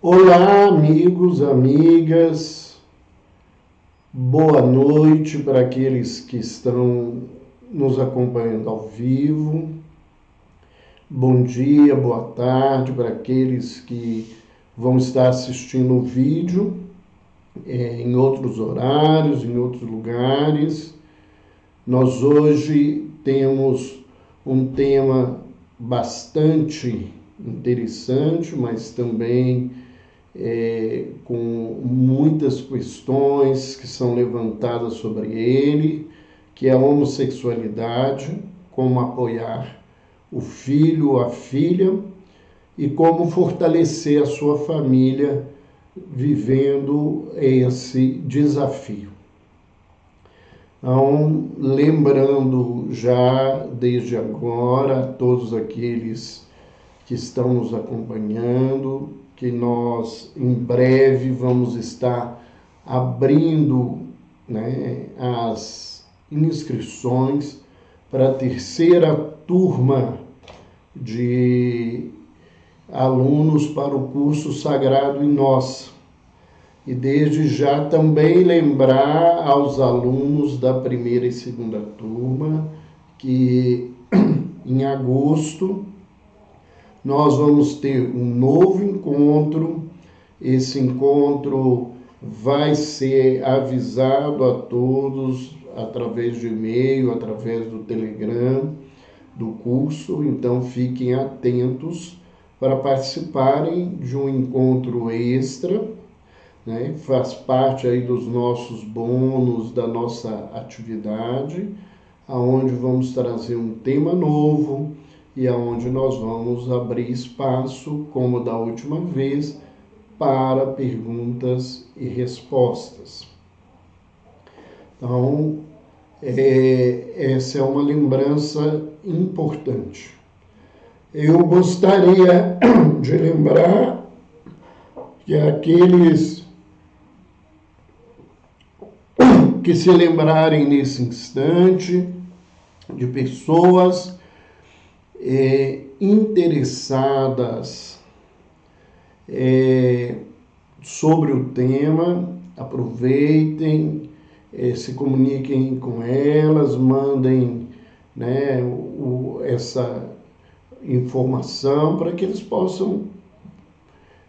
Olá, amigos, amigas, boa noite para aqueles que estão nos acompanhando ao vivo, bom dia, boa tarde para aqueles que vão estar assistindo o vídeo em outros horários, em outros lugares. Nós hoje temos um tema bastante interessante, mas também com muitas questões que são levantadas sobre ele, que é a homossexualidade, como apoiar o filho ou a filha e como fortalecer a sua família vivendo esse desafio. Então, lembrando já desde agora a todos aqueles que estão nos acompanhando, que nós em breve vamos estar abrindo as inscrições para a terceira turma de alunos para o curso Sagrado em Nós. E desde já também lembrar aos alunos da primeira e segunda turma que em agosto nós vamos ter um novo encontro. Esse encontro vai ser avisado a todos através de e-mail, através do Telegram do curso, então fiquem atentos para participarem de um encontro extra, faz parte aí dos nossos bônus, da nossa atividade, aonde vamos trazer um tema novo, e aonde nós vamos abrir espaço, como da última vez, para perguntas e respostas. Então, essa é uma lembrança importante. Eu gostaria de lembrar que aqueles que se lembrarem nesse instante de pessoas interessadas sobre o tema, aproveitem, se comuniquem com elas, mandem essa informação para que eles possam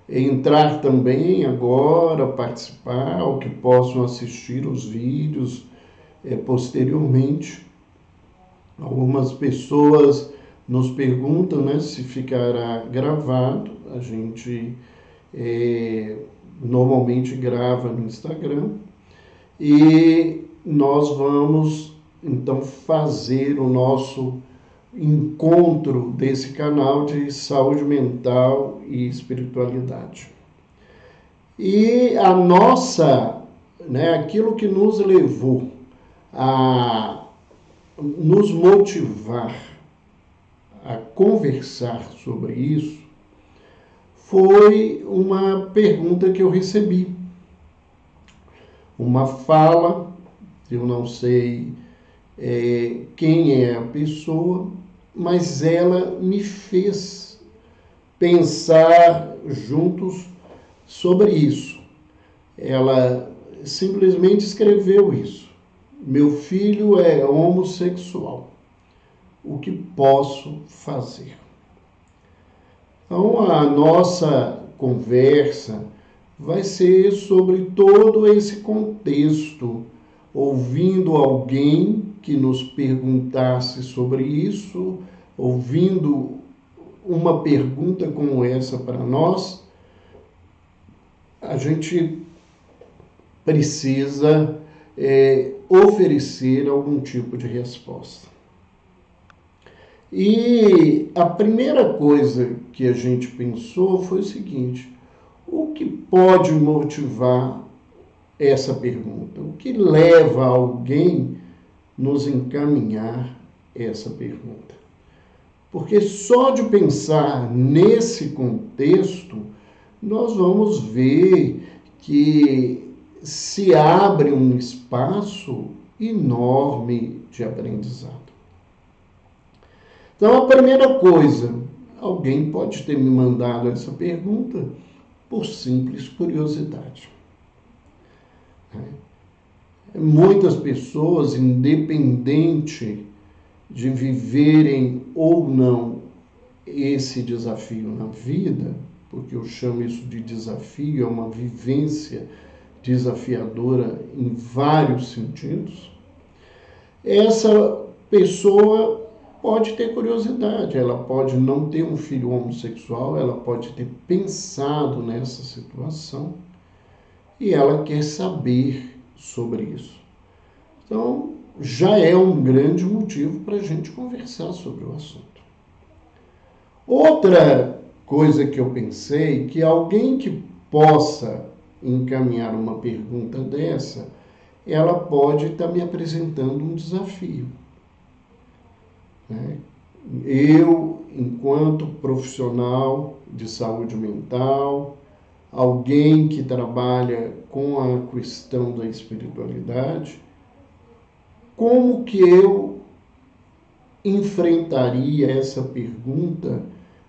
entrar também agora, participar, ou que possam assistir os vídeos posteriormente. Algumas pessoas nos perguntam se ficará gravado. A gente normalmente grava no Instagram e nós vamos então fazer o nosso encontro desse canal de saúde mental e espiritualidade. E a nossa, aquilo que nos levou a nos motivar a conversar sobre isso foi uma pergunta que eu recebi. Uma fala, eu não sei quem é a pessoa, mas ela me fez pensar juntos sobre isso. Ela simplesmente escreveu isso. Meu filho é homossexual. O que posso fazer? Então, a nossa conversa vai ser sobre todo esse contexto, ouvindo alguém que nos perguntasse sobre isso, ouvindo uma pergunta como essa para nós, a gente precisa oferecer algum tipo de resposta. E a primeira coisa que a gente pensou foi o seguinte: o que pode motivar essa pergunta? O que leva alguém nos encaminhar essa pergunta? Porque só de pensar nesse contexto, nós vamos ver que se abre um espaço enorme de aprendizado. Então, a primeira coisa, alguém pode ter me mandado essa pergunta por simples curiosidade. Muitas pessoas, independente de viverem ou não esse desafio na vida, porque eu chamo isso de desafio, é uma vivência desafiadora em vários sentidos, essa pessoa pode ter curiosidade, ela pode não ter um filho homossexual, ela pode ter pensado nessa situação e ela quer saber sobre isso. Então, já é um grande motivo para a gente conversar sobre o assunto. Outra coisa que eu pensei, que alguém que possa encaminhar uma pergunta dessa, ela pode estar me apresentando um desafio. Eu, enquanto profissional de saúde mental, alguém que trabalha com a questão da espiritualidade, como que eu enfrentaria essa pergunta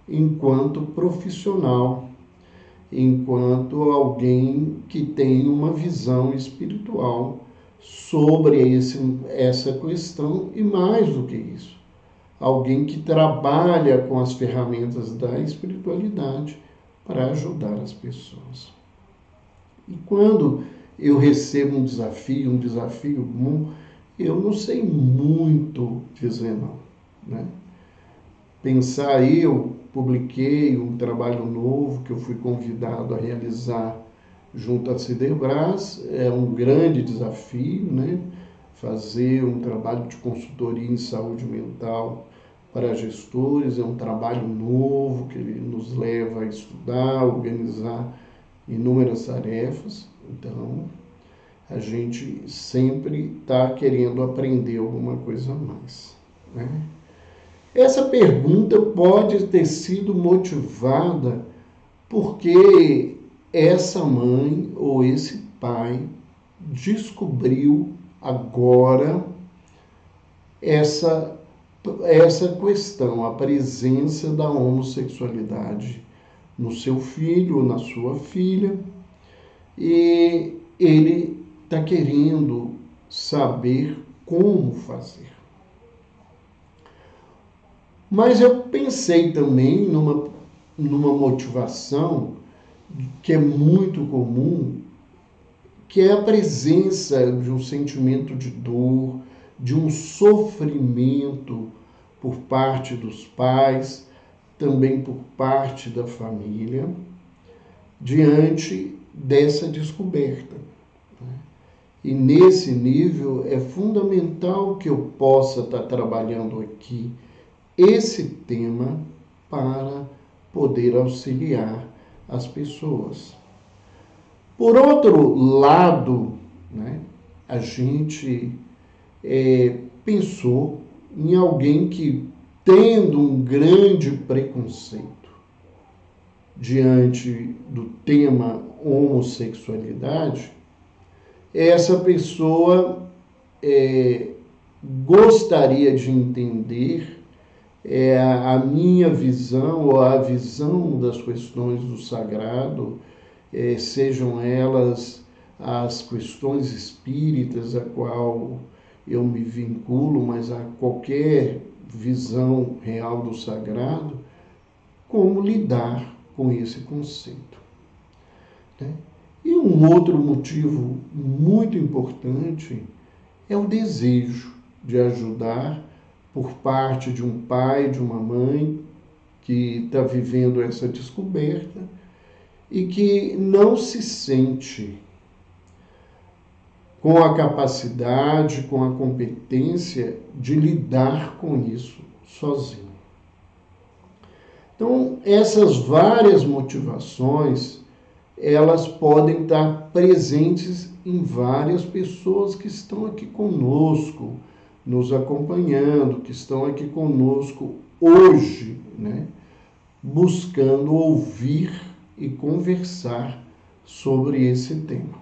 enquanto profissional, enquanto alguém que tem uma visão espiritual sobre essa questão e mais do que isso, alguém que trabalha com as ferramentas da espiritualidade para ajudar as pessoas. E quando eu recebo um desafio bom, eu não sei muito dizer não, né? Pensar, eu publiquei um trabalho novo que eu fui convidado a realizar junto à Ciderbras, é um grande desafio, né? Fazer um trabalho de consultoria em saúde mental para gestores, é um trabalho novo que nos leva a estudar, organizar inúmeras tarefas. Então, a gente sempre está querendo aprender alguma coisa a mais, né? Essa pergunta pode ter sido motivada porque essa mãe ou esse pai descobriu agora essa questão, a presença da homossexualidade no seu filho ou na sua filha, e ele está querendo saber como fazer. Mas eu pensei também numa motivação que é muito comum, que é a presença de um sentimento de dor, de um sofrimento por parte dos pais, também por parte da família, diante dessa descoberta. E nesse nível é fundamental que eu possa estar trabalhando aqui esse tema para poder auxiliar as pessoas. Por outro lado, né, a gente pensou em alguém que, tendo um grande preconceito diante do tema homossexualidade, essa pessoa gostaria de entender a minha visão ou a visão das questões do sagrado, sejam elas as questões espíritas a qual eu me vinculo, mas a qualquer visão real do sagrado, como lidar com esse conceito, né? E um outro motivo muito importante é o desejo de ajudar por parte de um pai, de uma mãe que está vivendo essa descoberta e que não se sente com a capacidade, com a competência de lidar com isso sozinho. Então, essas várias motivações, elas podem estar presentes em várias pessoas que estão aqui conosco, nos acompanhando, que estão aqui conosco hoje, né? Buscando ouvir e conversar sobre esse tema.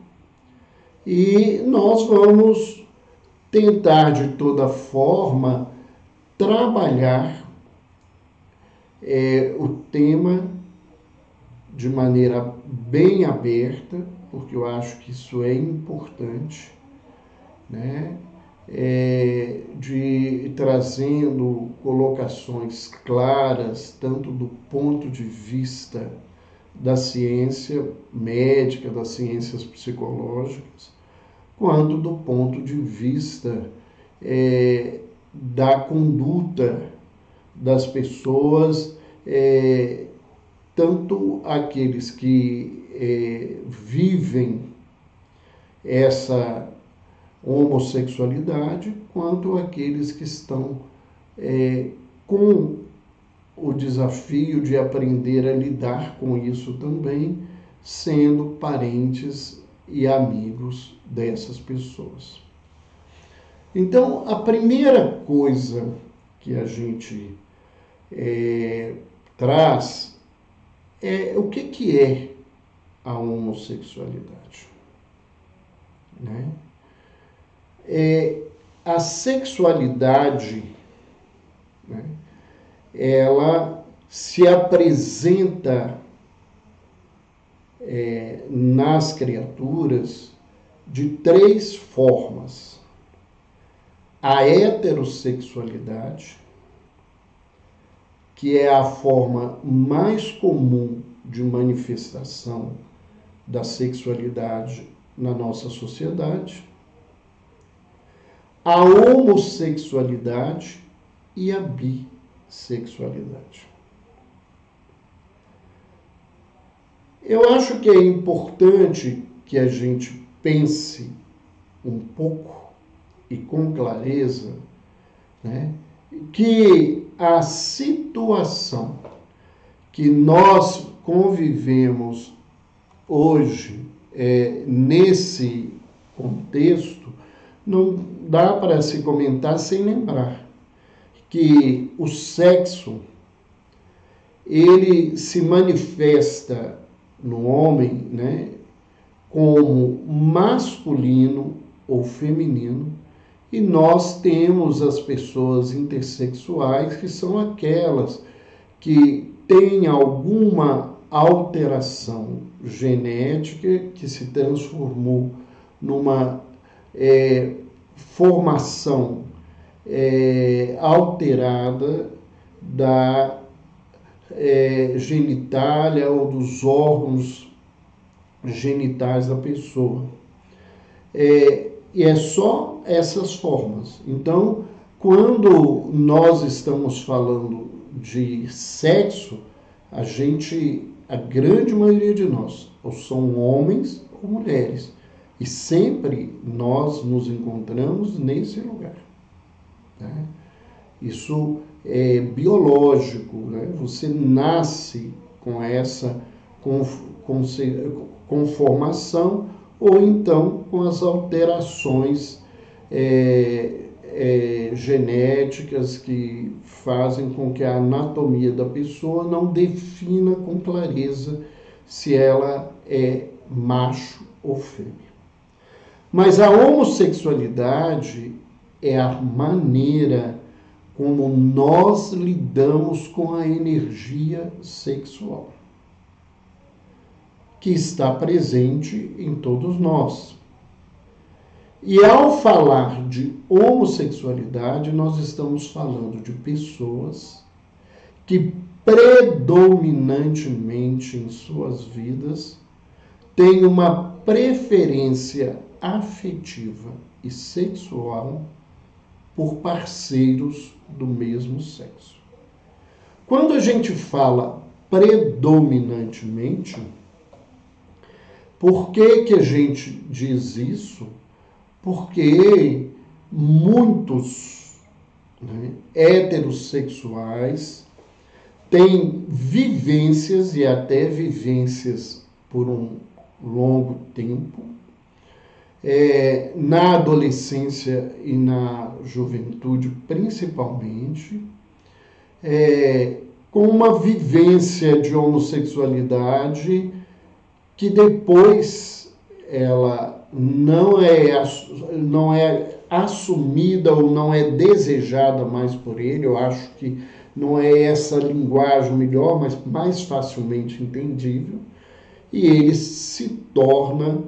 E nós vamos tentar, de toda forma, trabalhar o tema de maneira bem aberta, porque eu acho que isso é importante, né? De trazendo colocações claras, tanto do ponto de vista da ciência médica, das ciências psicológicas, quanto do ponto de vista da conduta das pessoas, tanto aqueles que vivem essa homossexualidade, quanto aqueles que estão com o desafio de aprender a lidar com isso também, sendo parentes e amigos dessas pessoas. Então, a primeira coisa que a gente traz é o que é a homossexualidade, né? A sexualidade, né, ela se apresenta nas criaturas de 3 formas. A heterossexualidade, que é a forma mais comum de manifestação da sexualidade na nossa sociedade, a homossexualidade e a bissexualidade. Eu acho que é importante que a gente pense um pouco e com clareza, né, que a situação que nós convivemos hoje nesse contexto, não dá para se comentar sem lembrar que o sexo, ele se manifesta no homem, né, como masculino ou feminino, e nós temos as pessoas intersexuais, que são aquelas que têm alguma alteração genética que se transformou numa formação alterada da genitália ou dos órgãos genitais da pessoa. E é só essas formas. Então, quando nós estamos falando de sexo, a grande maioria de nós, ou são homens ou mulheres, e sempre nós nos encontramos nesse lugar, né? Isso é biológico, né? Você nasce com essa conformação, ou então com as alterações genéticas que fazem com que a anatomia da pessoa não defina com clareza se ela é macho ou fêmea. Mas a homossexualidade é a maneira como nós lidamos com a energia sexual, que está presente em todos nós. E ao falar de homossexualidade, nós estamos falando de pessoas que predominantemente em suas vidas têm uma preferência afetiva e sexual por parceiros do mesmo sexo. Quando a gente fala predominantemente, por que a gente diz isso? Porque muitos, né, heterossexuais têm vivências, e até vivências por um longo tempo, na adolescência e na juventude principalmente, com uma vivência de homossexualidade que depois ela não é assumida ou não é desejada mais por ele. Eu acho que não é essa linguagem melhor, mas mais facilmente entendível, e ele se torna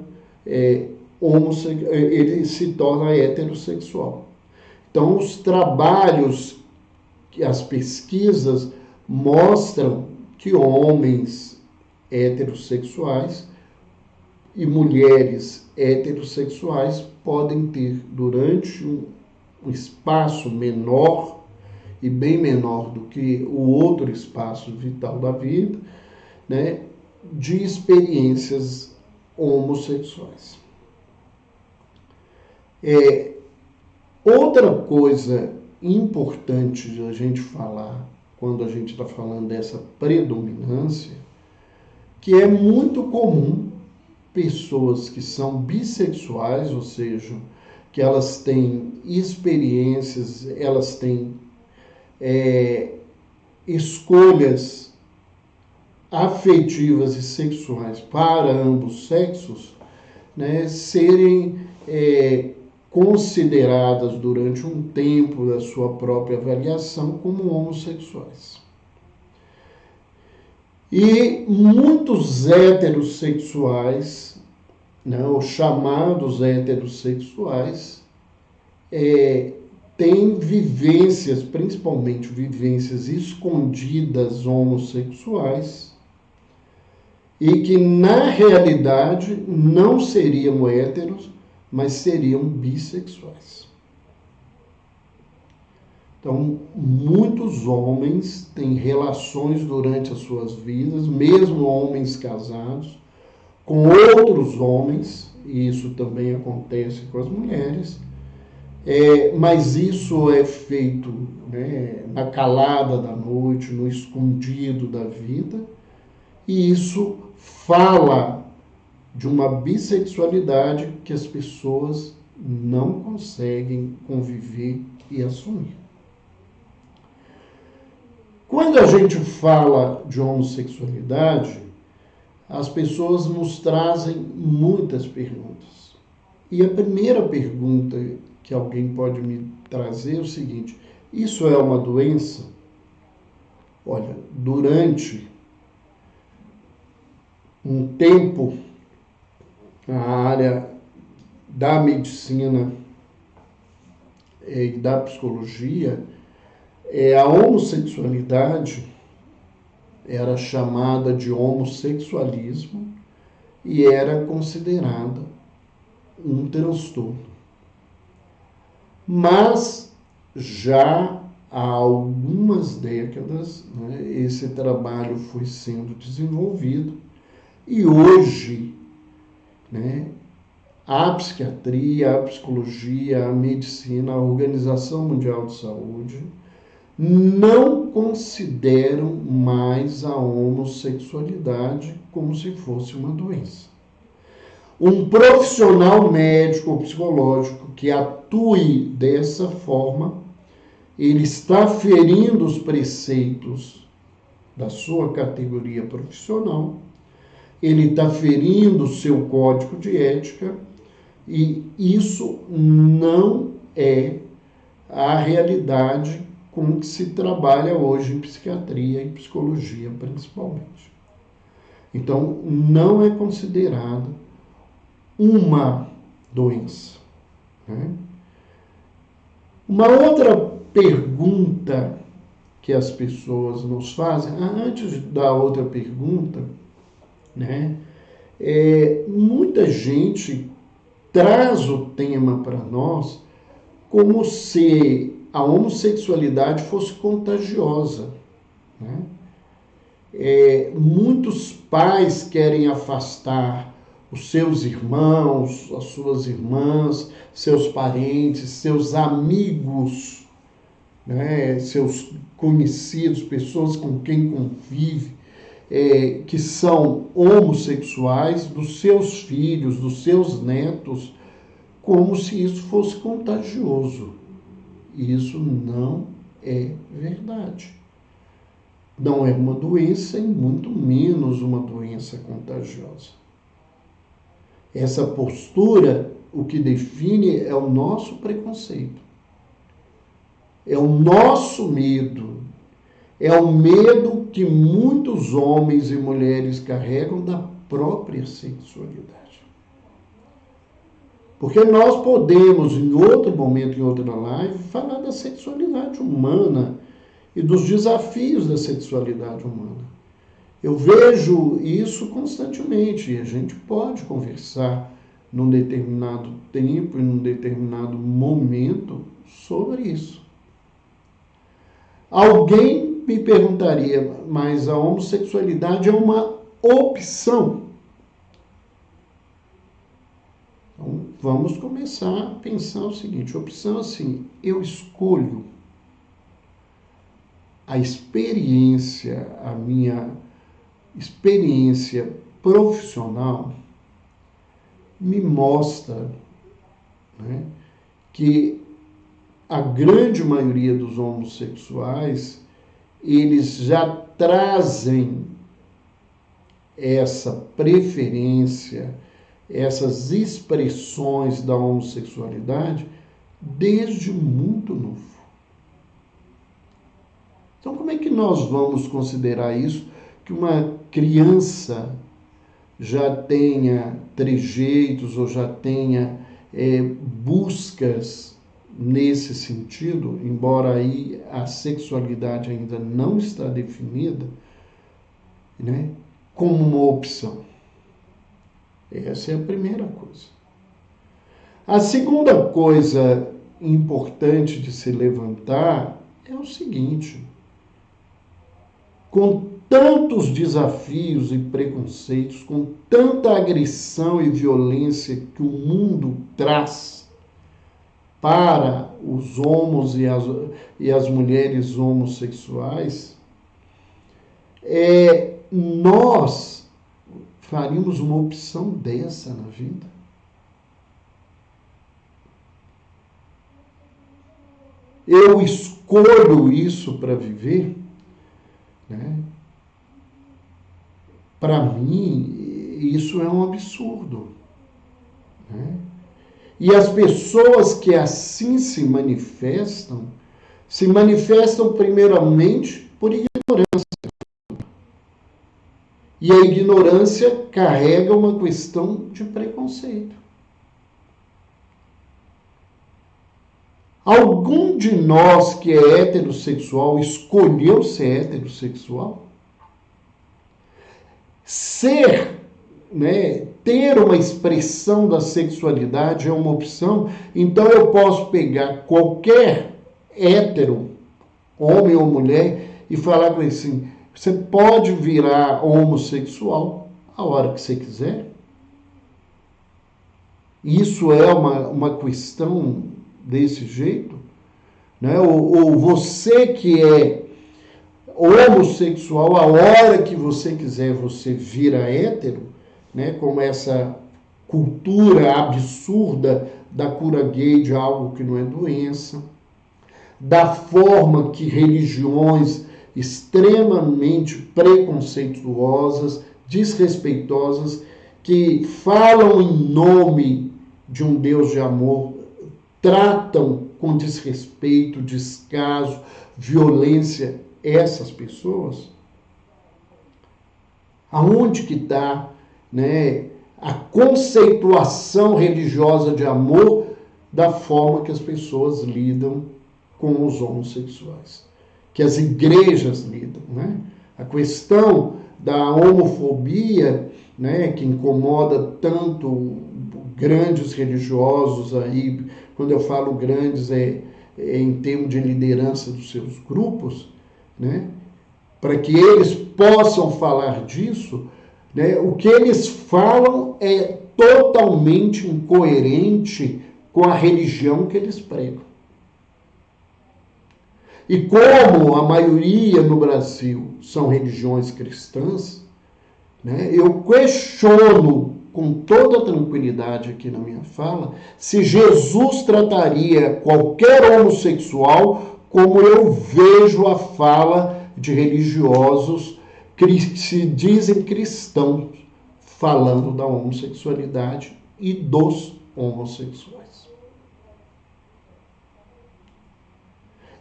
ele se torna heterossexual. Então, os trabalhos, as pesquisas mostram que homens heterossexuais e mulheres heterossexuais podem ter, durante um espaço menor e bem menor do que o outro espaço vital da vida, né, de experiências homossexuais. Outra coisa importante de a gente falar, quando a gente está falando dessa predominância, que é muito comum pessoas que são bissexuais, ou seja, que elas têm experiências, elas têm escolhas afetivas e sexuais para ambos sexos, né, serem consideradas durante um tempo da sua própria avaliação como homossexuais. E muitos heterossexuais, né, os chamados heterossexuais, têm vivências, principalmente vivências escondidas homossexuais, e que na realidade não seriam héteros, mas seriam bissexuais. Então, muitos homens têm relações durante as suas vidas, mesmo homens casados, com outros homens, e isso também acontece com as mulheres, mas isso é feito, né, na calada da noite, no escondido da vida, e isso fala de uma bissexualidade que as pessoas não conseguem conviver e assumir. Quando a gente fala de homossexualidade, as pessoas nos trazem muitas perguntas. E a primeira pergunta que alguém pode me trazer é o seguinte: isso é uma doença? Olha, durante um tempo, a área da medicina e da psicologia, a homossexualidade era chamada de homossexualismo e era considerada um transtorno. Mas já há algumas décadas, né, esse trabalho foi sendo desenvolvido e hoje, né, a psiquiatria, a psicologia, a medicina, a Organização Mundial de Saúde não consideram mais a homossexualidade como se fosse uma doença. Um profissional médico ou psicológico que atue dessa forma, ele está ferindo os preceitos da sua categoria profissional, ele está ferindo o seu código de ética, e isso não é a realidade com que se trabalha hoje em psiquiatria e psicologia, principalmente. Então, não é considerado uma doença, né? Uma outra pergunta que as pessoas nos fazem, antes da outra pergunta, né? Muita gente traz o tema para nós como se a homossexualidade fosse contagiosa, né? Muitos pais querem afastar os seus irmãos, as suas irmãs, seus parentes, seus amigos, né? Seus conhecidos, pessoas com quem convive, que são homossexuais, dos seus filhos, dos seus netos, como se isso fosse contagioso. E isso não é verdade. Não é uma doença e muito menos uma doença contagiosa. Essa postura, o que define é o nosso preconceito. É o nosso medo é o medo que muitos homens e mulheres carregam da própria sexualidade. Porque nós podemos, em outro momento, em outra live, falar da sexualidade humana e dos desafios da sexualidade humana. Eu vejo isso constantemente e a gente pode conversar num determinado tempo e num determinado momento sobre isso. Alguém me perguntaria, mas a homossexualidade é uma opção? Então, vamos começar a pensar o seguinte, opção assim, eu escolho a experiência, a minha experiência profissional me mostra, né, que a grande maioria dos homossexuais, eles já trazem essa preferência, essas expressões da homossexualidade desde muito novo. Então, como é que nós vamos considerar isso, que uma criança já tenha trejeitos ou já tenha buscas nesse sentido, embora aí a sexualidade ainda não está definida, né, como uma opção? Essa é a primeira coisa. A segunda coisa importante de se levantar é o seguinte: com tantos desafios e preconceitos, com tanta agressão e violência que o mundo traz para os homos e as mulheres homossexuais, nós faríamos uma opção dessa na vida? Eu escolho isso para viver? Né? Para mim, isso é um absurdo. Né? E as pessoas que assim se manifestam primeiramente por ignorância. E a ignorância carrega uma questão de preconceito. Algum de nós que é heterossexual escolheu ser heterossexual? Ter uma expressão da sexualidade é uma opção, então eu posso pegar qualquer hétero, homem ou mulher, e falar com ele assim, você pode virar homossexual a hora que você quiser. Isso é uma questão desse jeito? Né? Ou você que é homossexual, a hora que você quiser, você vira hétero, né? Como essa cultura absurda da cura gay de algo que não é doença, da forma que religiões extremamente preconceituosas, desrespeitosas, que falam em nome de um Deus de amor, tratam com desrespeito, descaso, violência essas pessoas. Aonde que está, né, a conceituação religiosa de amor da forma que as pessoas lidam com os homossexuais, que as igrejas lidam, né? A questão da homofobia, né, que incomoda tanto grandes religiosos aí, quando eu falo grandes é em termos de liderança dos seus grupos, né, para que eles possam falar disso, né, o que eles falam é totalmente incoerente com a religião que eles pregam. E como a maioria no Brasil são religiões cristãs, né, eu questiono com toda tranquilidade aqui na minha fala se Jesus trataria qualquer homossexual como eu vejo a fala de religiosos que se dizem cristãos falando da homossexualidade e dos homossexuais.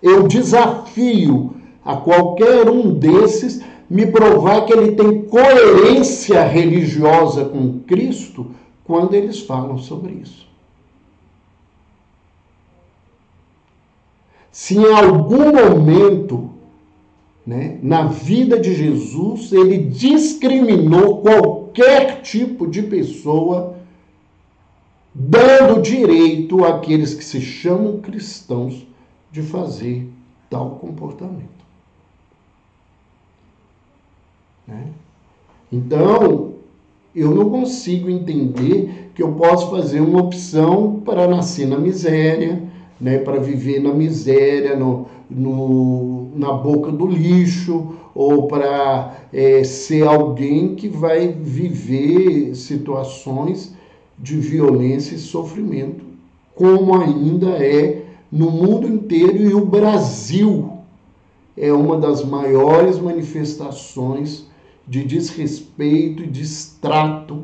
Eu desafio a qualquer um desses me provar que ele tem coerência religiosa com Cristo quando eles falam sobre isso. Se em algum momento, né, na vida de Jesus, ele discriminou qualquer tipo de pessoa, dando direito àqueles que se chamam cristãos de fazer tal comportamento. Né? Então, eu não consigo entender que eu posso fazer uma opção para nascer na miséria, né, para viver na miséria, na boca do lixo, ou para ser alguém que vai viver situações de violência e sofrimento, como ainda é no mundo inteiro, e o Brasil é uma das maiores manifestações de desrespeito e destrato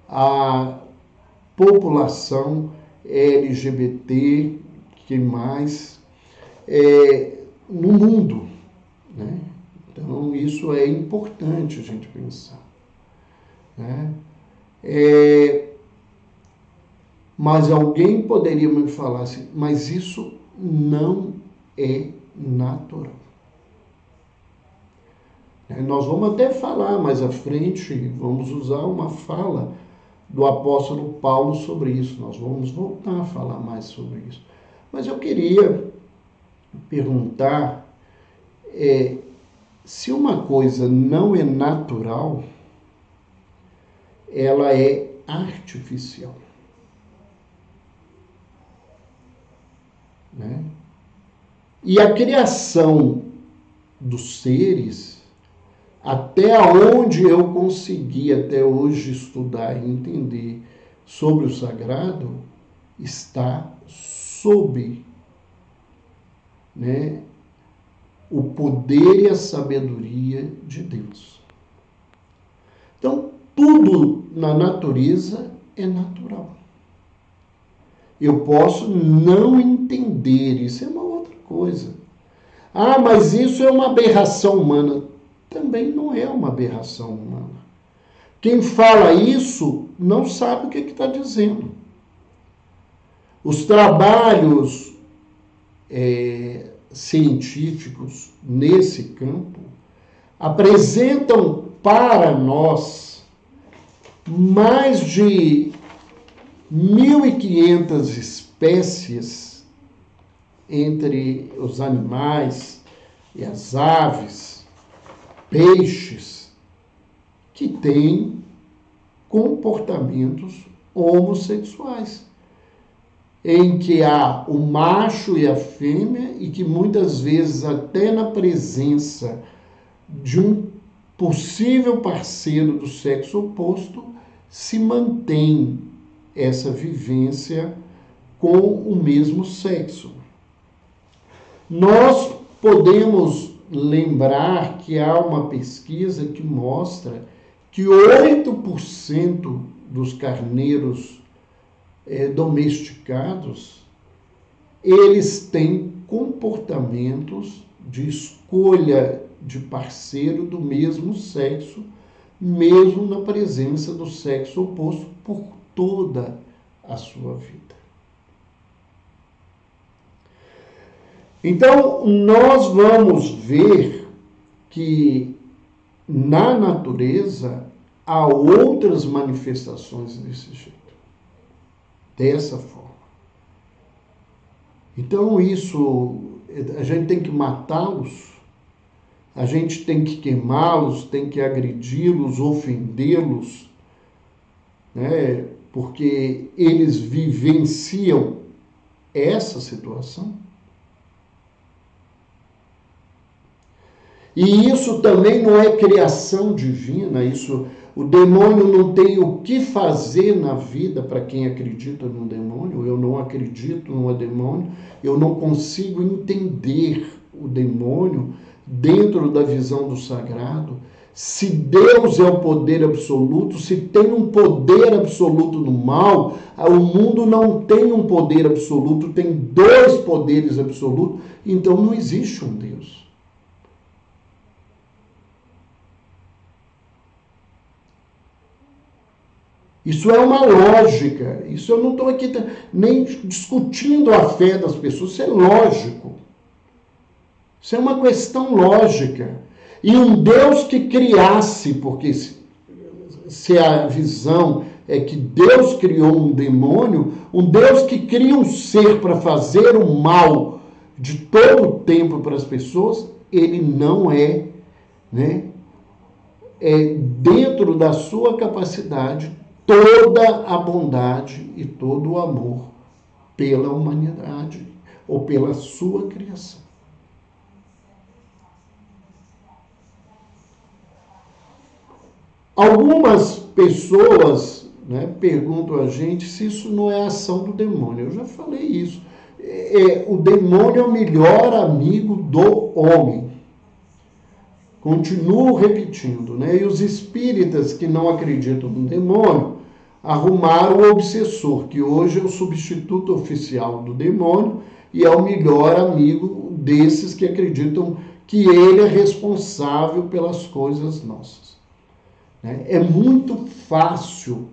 à população LGBT, que mais, no mundo. Né? Então, isso é importante a gente pensar. Né? Mas alguém poderia me falar assim, mas isso não é natural. Nós vamos até falar mais à frente, vamos usar uma fala do apóstolo Paulo sobre isso. Nós vamos voltar a falar mais sobre isso. Mas eu queria perguntar se uma coisa não é natural, ela é artificial. Né? E a criação dos seres, até onde eu consegui até hoje estudar e entender sobre o sagrado, está sob, né, o poder e a sabedoria de Deus. Então, tudo na natureza é natural. Eu posso não entender, isso é uma outra coisa. Ah, mas isso é uma aberração humana. Também não é uma aberração humana. Quem fala isso não sabe o que está dizendo. Os trabalhos científicos nesse campo apresentam para nós mais de 1.500 espécies entre os animais e as aves, peixes, que têm comportamentos homossexuais, em que há o macho e a fêmea, e que muitas vezes até na presença de um possível parceiro do sexo oposto, se mantém essa vivência com o mesmo sexo. Nós podemos lembrar que há uma pesquisa que mostra que 8% dos carneiros domesticados, eles têm comportamentos de escolha de parceiro do mesmo sexo, mesmo na presença do sexo oposto por toda a sua vida. Então, nós vamos ver que na natureza há outras manifestações desse jeito, dessa forma. Então, isso, a gente tem que matá-los, a gente tem que queimá-los, tem que agredi-los, ofendê-los, né? Porque eles vivenciam essa situação. E isso também não é criação divina, isso, o demônio não tem o que fazer na vida para quem acredita no demônio. Eu não acredito no demônio, eu não consigo entender o demônio dentro da visão do sagrado. Se Deus é o poder absoluto, se tem um poder absoluto no mal, o mundo não tem um poder absoluto, tem dois poderes absolutos, então não existe um Deus. Isso é uma lógica. Isso eu não estou aqui nem discutindo a fé das pessoas. Isso é lógico. Isso é uma questão lógica. E um Deus que criasse, porque se a visão é que Deus criou um demônio, um Deus que cria um ser para fazer o mal de todo o tempo para as pessoas, ele não é, né, dentro da sua capacidade, toda a bondade e todo o amor pela humanidade ou pela sua criação. Algumas pessoas, né, perguntam a gente se isso não é ação do demônio. Eu já falei isso. O demônio é o melhor amigo do homem. Continuo repetindo, né? E os espíritas que não acreditam no demônio arrumaram o obsessor, que hoje é o substituto oficial do demônio e é o melhor amigo desses que acreditam que ele é responsável pelas coisas nossas. É muito fácil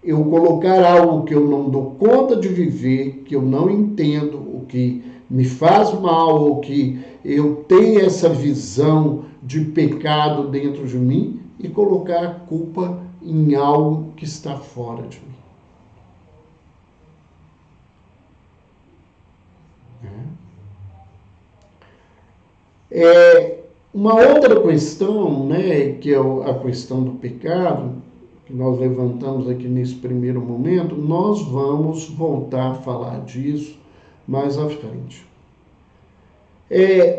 eu colocar algo que eu não dou conta de viver, que eu não entendo, o que me faz mal, ou que eu tenho essa visão de pecado dentro de mim, e colocar a culpa em algo que está fora de mim. Uma outra questão, né, que é a questão do pecado, que nós levantamos aqui nesse primeiro momento, nós vamos voltar a falar disso mais à frente.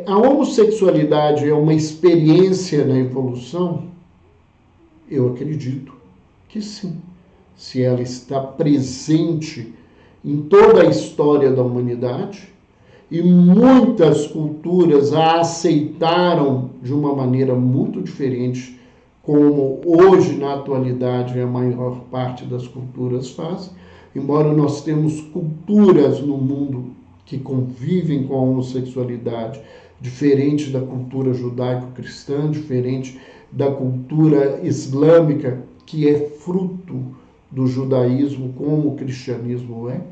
A homossexualidade é uma experiência na evolução? Eu acredito que sim. Se ela está presente em toda a história da humanidade, e muitas culturas a aceitaram de uma maneira muito diferente, como hoje, na atualidade, a maior parte das culturas faz, embora nós temos culturas no mundo que convivem com a homossexualidade, diferente da cultura judaico-cristã, diferente da cultura islâmica, que é fruto do judaísmo, como o cristianismo é.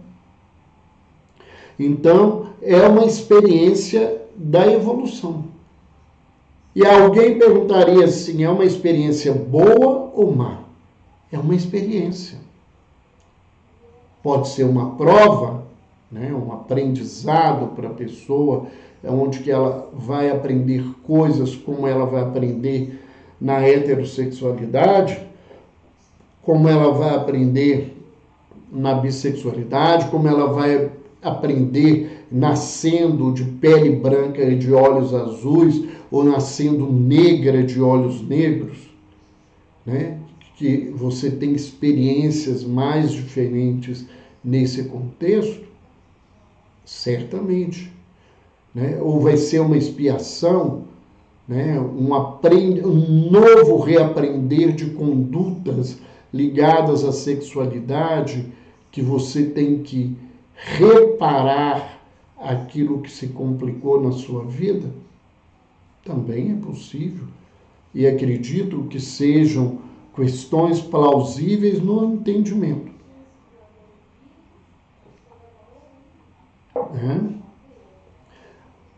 Então, é uma experiência da evolução. E alguém perguntaria assim, é uma experiência boa ou má? É uma experiência. Pode ser uma prova, né, um aprendizado para a pessoa, onde que ela vai aprender coisas como ela vai aprender na heterossexualidade, como ela vai aprender na bissexualidade, como ela vai aprender nascendo de pele branca e de olhos azuis, ou nascendo negra de olhos negros, né? Que você tem experiências mais diferentes nesse contexto, certamente. Né? Ou vai ser uma expiação, né? um novo reaprender de condutas ligadas à sexualidade, que você tem que reparar aquilo que se complicou na sua vida, também é possível. E acredito que sejam questões plausíveis no entendimento.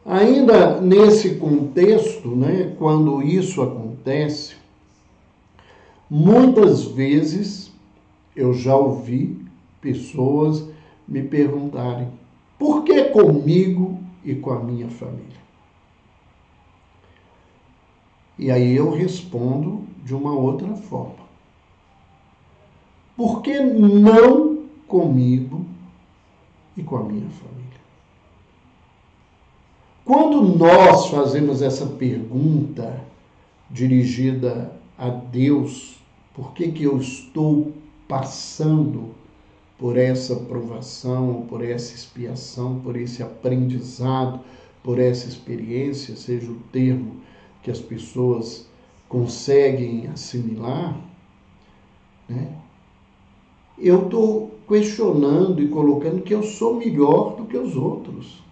Ainda nesse contexto, né, quando isso acontece, muitas vezes eu já ouvi pessoas me perguntarem: por que comigo e com a minha família? E aí eu respondo de uma outra forma. Por que não comigo e com a minha família? Quando nós fazemos essa pergunta dirigida a Deus, por que eu estou passando por essa provação, por essa expiação, por esse aprendizado, por essa experiência, seja o termo que as pessoas conseguem assimilar, né? Eu estou questionando e colocando que eu sou melhor do que os outros.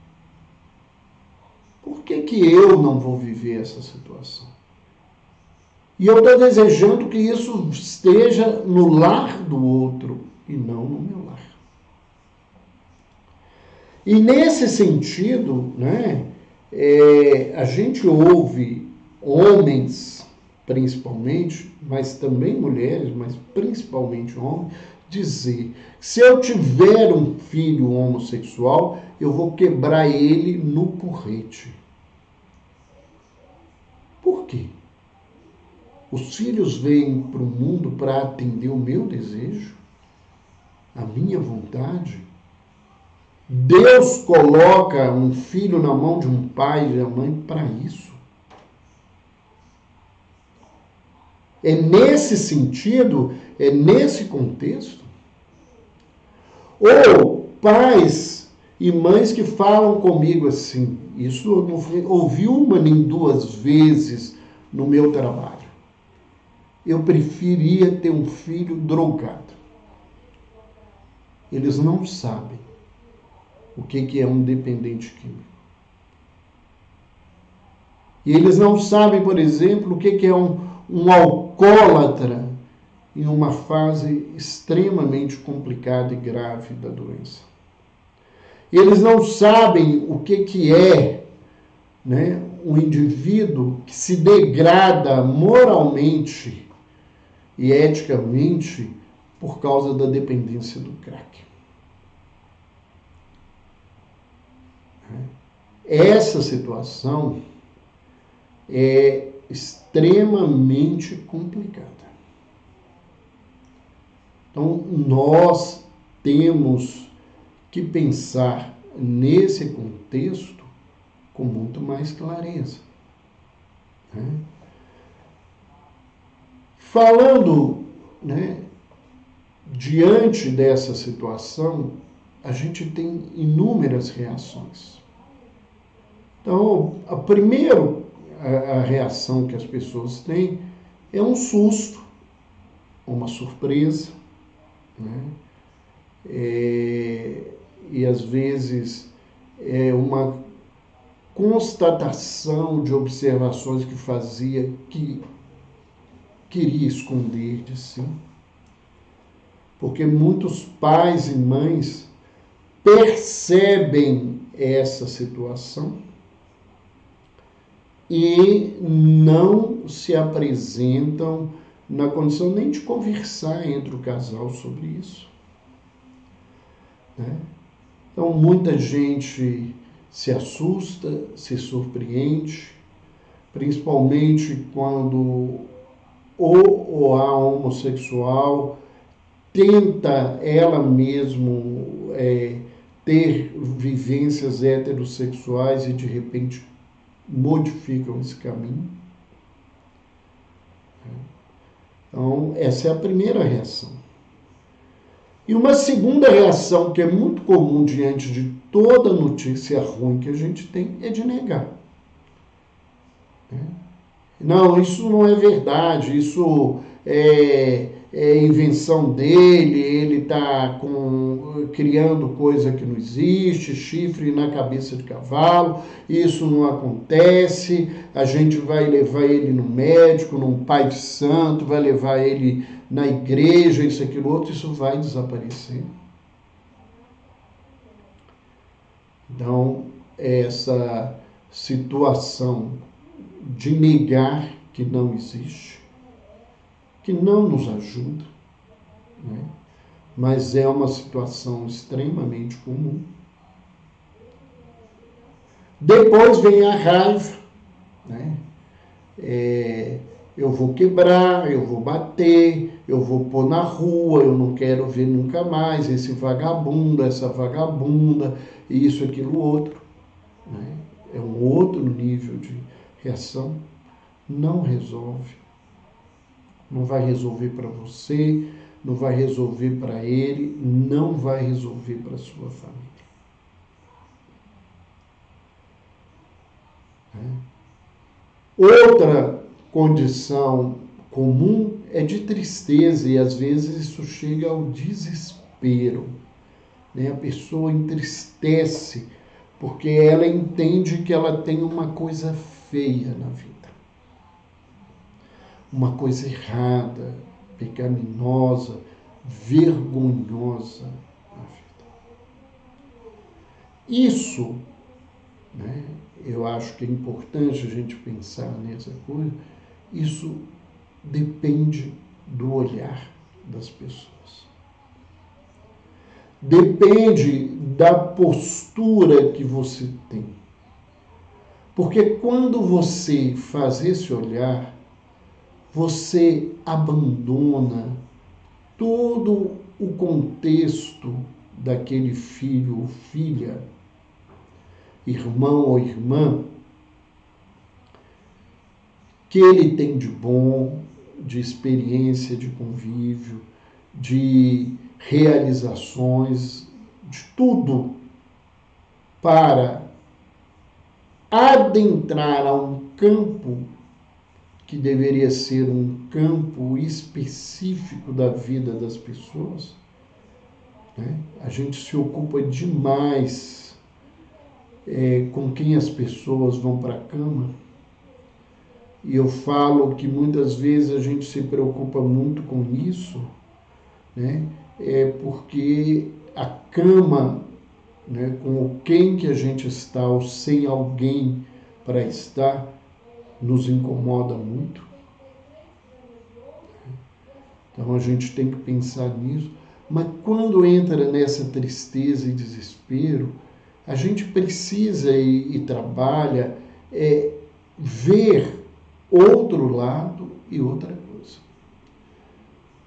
Por que eu não vou viver essa situação? E eu estou desejando que isso esteja no lar do outro e não no meu lar. E nesse sentido, né, a gente ouve homens, principalmente, mas também mulheres, mas principalmente homens, dizer: se eu tiver um filho homossexual, eu vou quebrar ele no porrete. Por quê? Os filhos vêm para o mundo para atender o meu desejo, a minha vontade. Deus coloca um filho na mão de um pai e de uma mãe para isso. É nesse sentido, é nesse contexto. Ou pais e mães que falam comigo assim, isso eu não ouvi uma nem duas vezes no meu trabalho. Eu preferia ter um filho drogado. Eles não sabem o que é um dependente químico. E eles não sabem, por exemplo, o que é um alcoólatra em uma fase extremamente complicada e grave da doença. Eles não sabem o que é, né, um indivíduo que se degrada moralmente e eticamente por causa da dependência do crack. Essa situação é extremamente complicada. Então, nós temos que pensar nesse contexto com muito mais clareza. Né? Falando, né, diante dessa situação, a gente tem inúmeras reações. Então, a reação que as pessoas têm é um susto, uma surpresa, né? E às vezes é uma constatação de observações que fazia que queria esconder de si. Porque muitos pais e mães percebem essa situação e não se apresentam na condição nem de conversar entre o casal sobre isso. Né? Então, muita gente se assusta, se surpreende, principalmente quando a homossexual tenta ela mesmo ter vivências heterossexuais e de repente modificam esse caminho. Então, essa é a primeira reação. E uma segunda reação que é muito comum diante de toda notícia ruim que a gente tem é de negar. Não, isso não é verdade, isso é invenção dele, ele está criando coisa que não existe, chifre na cabeça de cavalo, isso não acontece, a gente vai levar ele no médico, num pai de santo, vai levar ele na igreja, isso, aquilo, outro, isso vai desaparecer. Então, essa situação de negar que não existe, que não nos ajuda, né? Mas é uma situação extremamente comum. Depois vem a raiva, né? Eu vou quebrar, eu vou bater, eu vou pôr na rua, eu não quero ver nunca mais esse vagabundo, essa vagabunda, isso, aquilo, outro. Né? É um outro nível de reação. Não resolve. Não vai resolver para você, não vai resolver para ele, não vai resolver para a sua família. Outra condição comum é de tristeza e às vezes isso chega ao desespero. Né? A pessoa entristece porque ela entende que ela tem uma coisa feia na vida. uma coisa errada, pecaminosa, vergonhosa na vida. Isso, né, eu acho que é importante a gente pensar nessa coisa, isso depende do olhar das pessoas. Depende da postura que você tem. Porque quando você faz esse olhar, você abandona todo o contexto daquele filho ou filha, irmão ou irmã, que ele tem de bom, de experiência, de convívio, de realizações, de tudo, para adentrar a um campo que deveria ser um campo específico da vida das pessoas, né? A gente se ocupa demais com quem as pessoas vão para a cama. E eu falo que muitas vezes a gente se preocupa muito com isso, né? Porque a cama, né, com quem que a gente está ou sem alguém para estar, nos incomoda muito. Então a gente tem que pensar nisso. Mas quando entra nessa tristeza e desespero, a gente precisa e trabalha ver outro lado e outra coisa.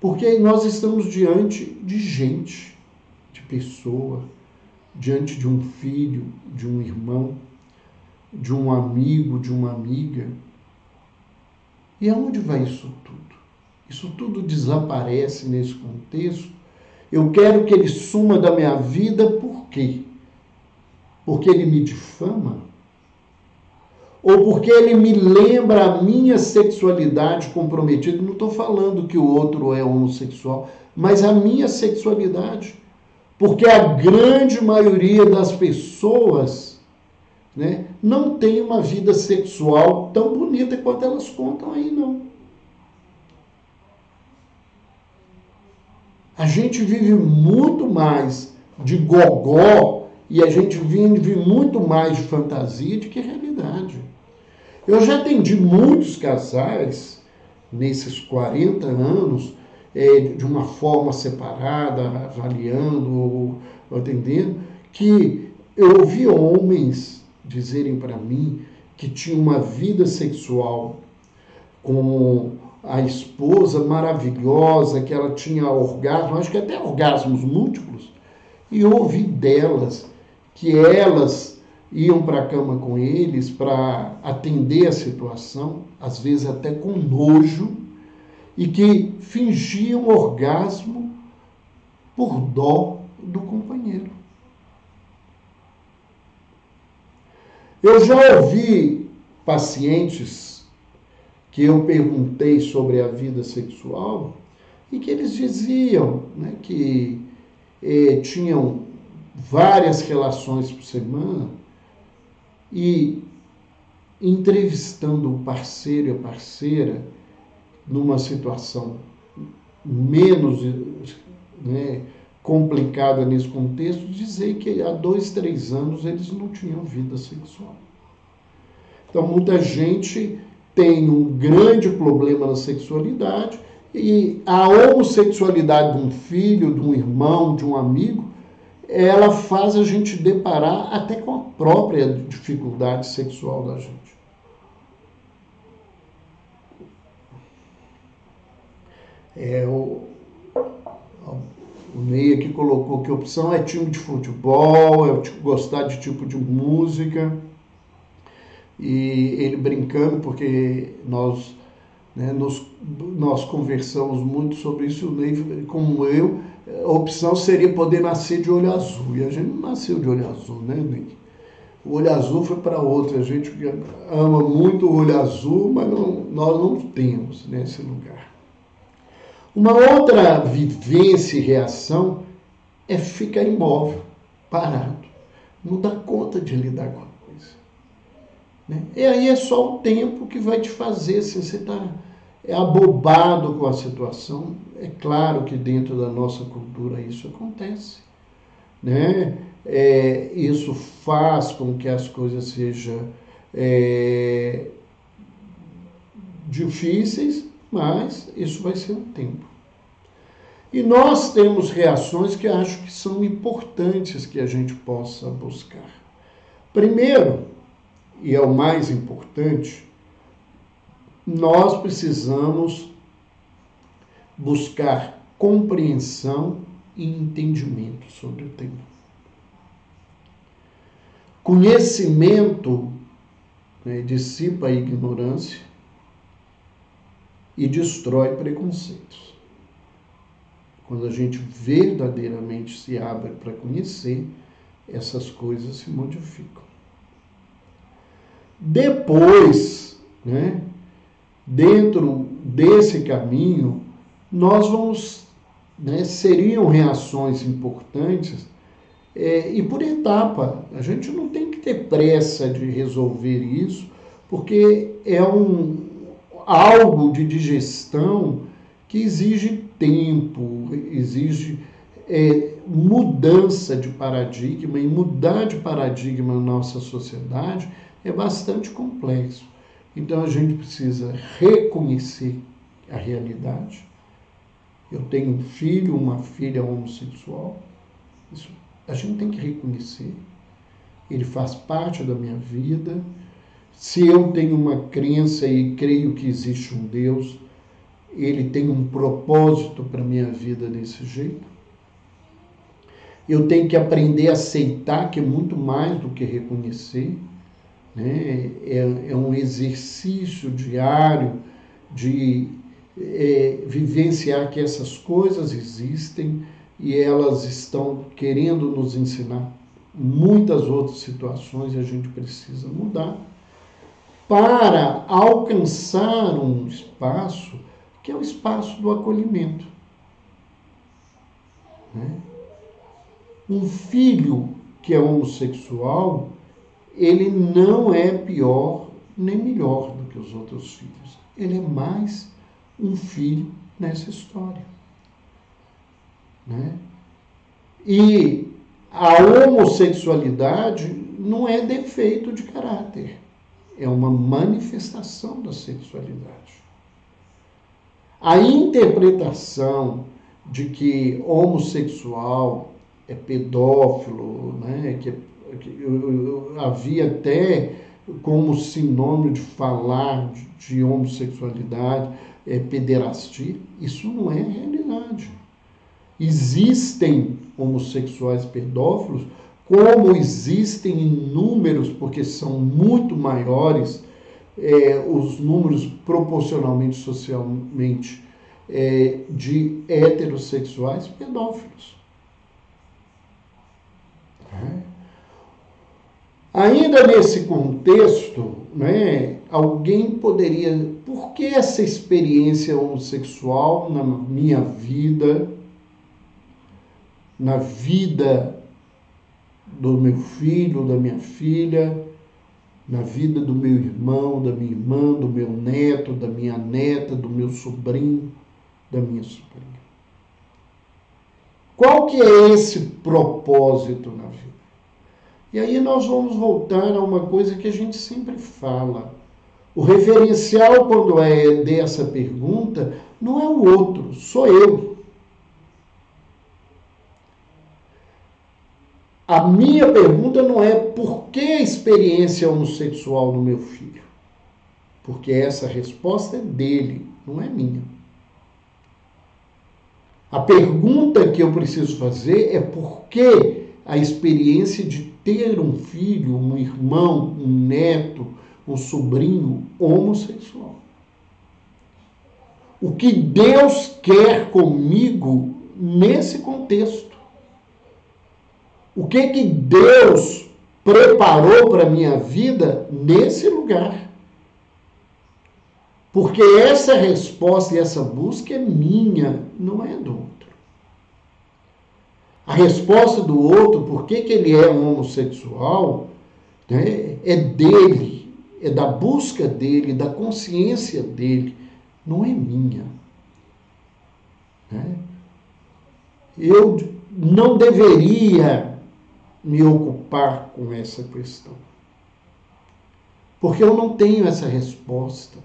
Porque nós estamos diante de gente, de pessoa, diante de um filho, de um irmão, de um amigo, de uma amiga. E aonde vai isso tudo? Isso tudo desaparece nesse contexto. Eu quero que ele suma da minha vida, por quê? Porque ele me difama? Ou porque ele me lembra a minha sexualidade comprometida? Não estou falando que o outro é homossexual, mas a minha sexualidade. Porque a grande maioria das pessoas, né, não tem uma vida sexual tão bonita quanto elas contam aí, não. A gente vive muito mais de gogó e a gente vive muito mais de fantasia do que realidade. Eu já atendi muitos casais nesses 40 anos, de uma forma separada, avaliando ou atendendo, que eu ouvi homens dizerem para mim que tinham uma vida sexual com a esposa maravilhosa, que ela tinha orgasmo, acho que até orgasmos múltiplos, e eu ouvi delas que elas iam para a cama com eles para atender a situação, às vezes até com nojo, e que fingiam orgasmo por dó do companheiro. Eu já ouvi pacientes que eu perguntei sobre a vida sexual e que eles diziam, né, que tinham várias relações por semana e entrevistando o parceiro e a parceira numa situação menos, né, complicada nesse contexto, dizer que há 2, 3 anos eles não tinham vida sexual. Então muita gente tem um grande problema na sexualidade e a homossexualidade de um filho, de um irmão, de um amigo, ela faz a gente deparar até com a própria dificuldade sexual da gente. O Ney aqui colocou que a opção é time de futebol, gostar de tipo de música. E ele brincando, porque nós conversamos muito sobre isso, o Ney, como eu, a opção seria poder nascer de olho azul. E a gente não nasceu de olho azul, né, Ney? O olho azul foi para outro. A gente ama muito o olho azul, mas nós não temos nesse lugar. Uma outra vivência e reação é ficar imóvel, parado. Não dá conta de lidar com a coisa. Né? E aí é só o tempo que vai te fazer. Assim, você está abobado com a situação. É claro que dentro da nossa cultura isso acontece, né? Isso faz com que as coisas sejam difíceis, mas isso vai ser um tempo. E nós temos reações que acho que são importantes que a gente possa buscar. Primeiro, e é o mais importante, nós precisamos buscar compreensão e entendimento sobre o tema. Conhecimento, né, dissipa a ignorância e destrói preconceitos. Quando a gente verdadeiramente se abre para conhecer, essas coisas se modificam. Depois, né, dentro desse caminho, nós vamos, né, seriam reações importantes e por etapa. A gente não tem que ter pressa de resolver isso, porque é algo de digestão que exige tempo, exige mudança de paradigma, e mudar de paradigma na nossa sociedade é bastante complexo. Então a gente precisa reconhecer a realidade. Eu tenho um filho, uma filha homossexual, isso a gente tem que reconhecer. Ele faz parte da minha vida. Se eu tenho uma crença e creio que existe um Deus, ele tem um propósito para a minha vida desse jeito. Eu tenho que aprender a aceitar, que é muito mais do que reconhecer, né? É um exercício diário de vivenciar que essas coisas existem e elas estão querendo nos ensinar muitas outras situações, e a gente precisa mudar para alcançar um espaço que é o espaço do acolhimento, né? Um filho que é homossexual, ele não é pior nem melhor do que os outros filhos. Ele é mais um filho nessa história, né? E a homossexualidade não é defeito de caráter, é uma manifestação da sexualidade. A interpretação de que homossexual é pedófilo, né, havia até como sinônimo de falar de homossexualidade, pederastia, isso não é realidade. Existem homossexuais pedófilos, como existem inúmeros, porque são muito maiores os números proporcionalmente, socialmente, de heterossexuais pedófilos. Ainda nesse contexto, né, alguém poderia... Por que essa experiência homossexual na minha vida, na vida do meu filho, da minha filha, na vida do meu irmão, da minha irmã, do meu neto, da minha neta, do meu sobrinho, da minha sobrinha? Qual que é esse propósito na vida? E aí nós vamos voltar a uma coisa que a gente sempre fala. O referencial, quando é dessa pergunta, não é o outro, sou eu. A minha pergunta não é por que a experiência homossexual no meu filho? Porque essa resposta é dele, não é minha. A pergunta que eu preciso fazer é por que a experiência de ter um filho, um irmão, um neto, um sobrinho homossexual. O que Deus quer comigo nesse contexto? O que Deus preparou para a minha vida nesse lugar? Porque essa resposta e essa busca é minha, não é do outro. A resposta do outro, por que ele é um homossexual, né, é dele, é da busca dele, da consciência dele, não é minha. Né? Eu não deveria me ocupar com essa questão, porque eu não tenho essa resposta.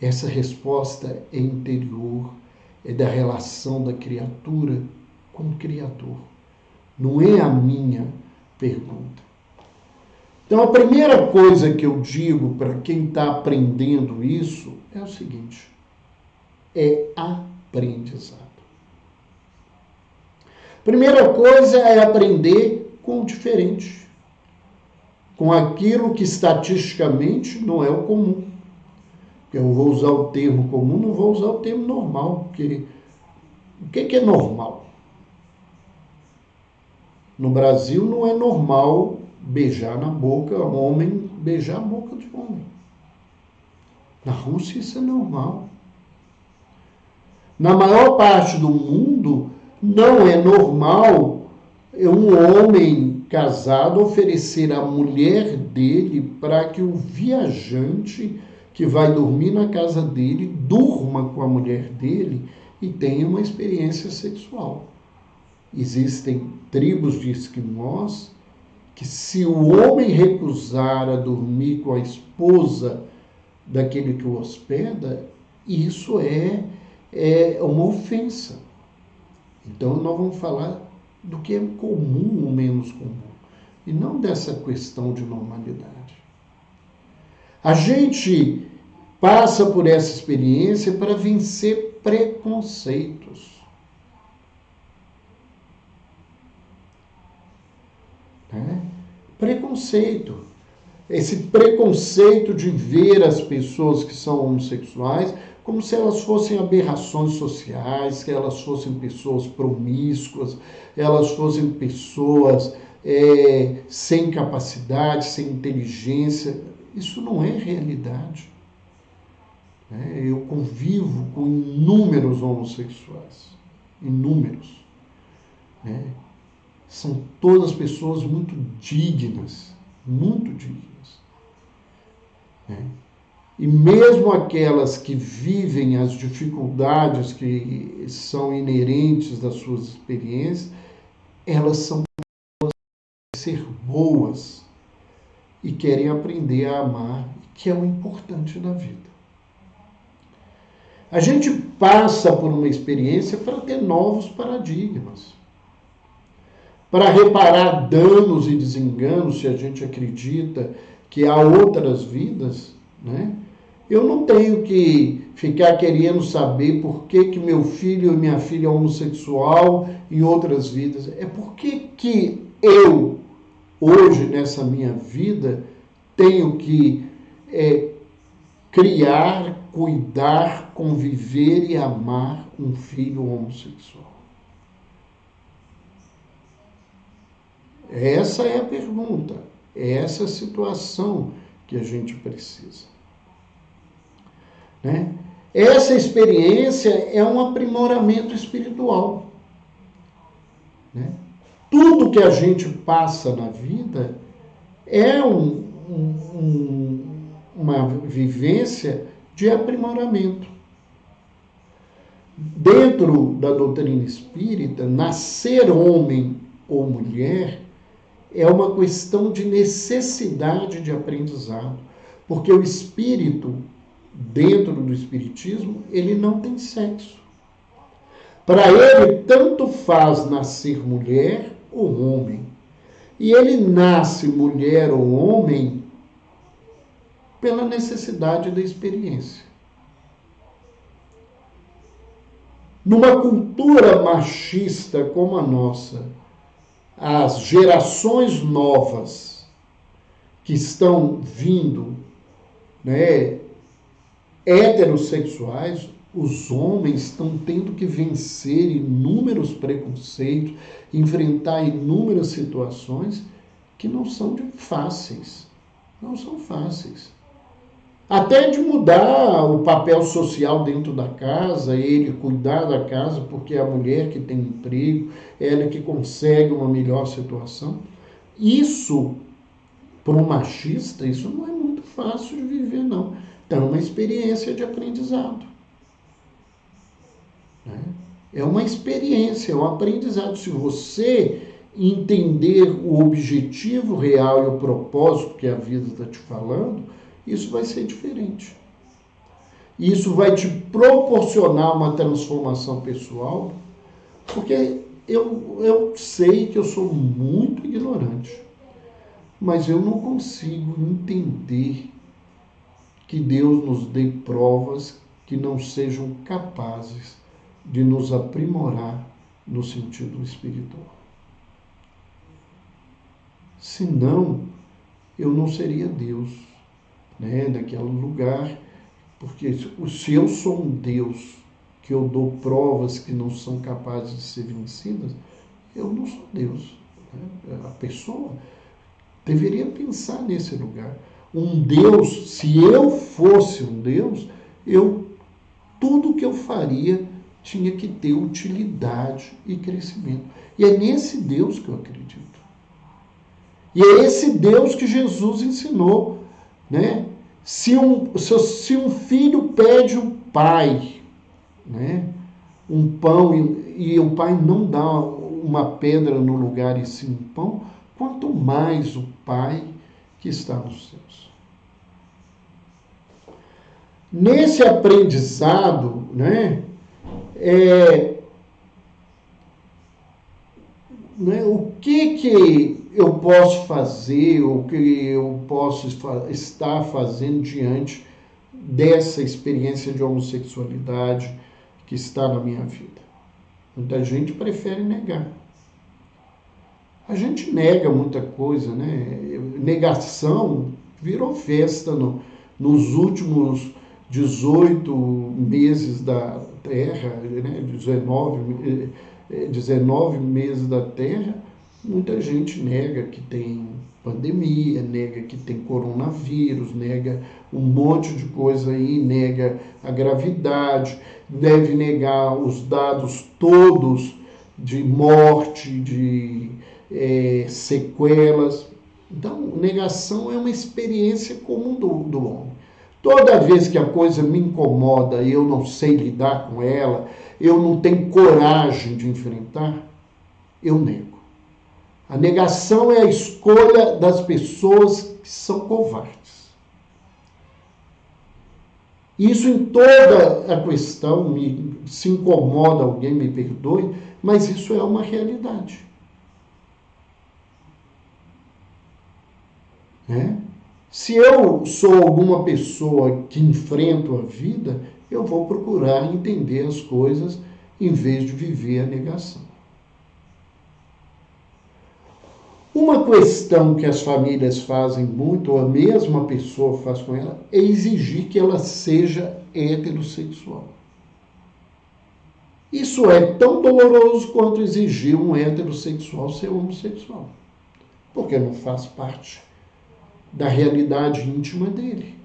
Essa resposta é interior, é da relação da criatura com o Criador. Não é a minha pergunta. Então, a primeira coisa que eu digo para quem está aprendendo isso é o seguinte: é aprendizado. Primeira coisa é aprender com o diferente, com aquilo que estatisticamente não é o comum. Eu vou usar o termo comum, não vou usar o termo normal, porque o que é normal? No Brasil não é normal beijar na boca, homem beijar a boca de homem. Na Rússia isso é normal. Na maior parte do mundo não é normal um homem casado oferecer a mulher dele para que o viajante que vai dormir na casa dele durma com a mulher dele e tenha uma experiência sexual. Existem tribos de esquimós que, se o homem recusar a dormir com a esposa daquele que o hospeda, isso é uma ofensa. Então nós vamos falar do que é comum ou menos comum, e não dessa questão de normalidade. A gente passa por essa experiência para vencer preconceitos. Preconceito. Esse preconceito de ver as pessoas que são homossexuais como se elas fossem aberrações sociais, que elas fossem pessoas promíscuas, elas fossem pessoas sem capacidade, sem inteligência. Isso não é realidade. Eu convivo com inúmeros homossexuais. Inúmeros. São todas pessoas muito dignas. Muito dignas. E mesmo aquelas que vivem as dificuldades que são inerentes das suas experiências, elas são ser boas e querem aprender a amar, que é o importante na vida. A gente passa por uma experiência para ter novos paradigmas, para reparar danos e desenganos, se a gente acredita que há outras vidas, né? Eu não tenho que ficar querendo saber por que meu filho e minha filha é homossexual em outras vidas. É porque que eu, hoje, nessa minha vida, tenho que criar, cuidar, conviver e amar um filho homossexual. Essa é a pergunta, é essa a situação que a gente precisa. Essa experiência é um aprimoramento espiritual. Tudo que a gente passa na vida é uma vivência de aprimoramento. Dentro da doutrina espírita, nascer homem ou mulher é uma questão de necessidade de aprendizado, porque o espírito, dentro do espiritismo, ele não tem sexo. Para ele, tanto faz nascer mulher ou homem. E ele nasce mulher ou homem pela necessidade da experiência. Numa cultura machista como a nossa, as gerações novas que estão vindo, heterossexuais, os homens estão tendo que vencer inúmeros preconceitos, enfrentar inúmeras situações que não são fáceis. Não são fáceis. Até de mudar o papel social dentro da casa, ele cuidar da casa, porque é a mulher que tem emprego, ela que consegue uma melhor situação. Isso, para um machista, isso não é muito fácil de viver, não. Então, é uma experiência de aprendizado. Né? É uma experiência, é um aprendizado. Se você entender o objetivo real e o propósito que a vida está te falando, isso vai ser diferente. Isso vai te proporcionar uma transformação pessoal, porque eu sei que eu sou muito ignorante, mas eu não consigo entender que Deus nos dê provas que não sejam capazes de nos aprimorar no sentido espiritual. Senão, eu não seria Deus, né, naquele lugar, porque se eu sou um Deus que eu dou provas que não são capazes de ser vencidas, eu não sou Deus. Né? A pessoa deveria pensar nesse lugar. Um Deus, se eu fosse um Deus, tudo que eu faria tinha que ter utilidade e crescimento. E é nesse Deus que eu acredito. E é esse Deus que Jesus ensinou, né? Se um filho pede ao pai, né, um pão e o pai não dá uma pedra no lugar e sim um pão, quanto mais o Pai que está nos céus. Nesse aprendizado, né, o que eu posso fazer, o que eu posso estar fazendo diante dessa experiência de homossexualidade que está na minha vida? Muita gente prefere negar. A gente nega muita coisa, né? Negação virou festa nos últimos 18 meses da Terra, né? 19 meses da Terra. Muita gente nega que tem pandemia, nega que tem coronavírus, nega um monte de coisa aí, nega a gravidade, deve negar os dados todos de morte, de sequelas. Então, negação é uma experiência comum do homem. Toda vez que a coisa me incomoda e eu não sei lidar com ela, eu não tenho coragem de enfrentar, eu nego. A negação é a escolha das pessoas que são covardes. Isso em toda a questão, se incomoda alguém, me perdoe, mas isso é uma realidade. Né? Se eu sou alguma pessoa que enfrento a vida, eu vou procurar entender as coisas em vez de viver a negação. Uma questão que as famílias fazem muito, ou a mesma pessoa faz com ela, é exigir que ela seja heterossexual. Isso é tão doloroso quanto exigir um heterossexual ser homossexual, porque não faz parte da realidade íntima dele.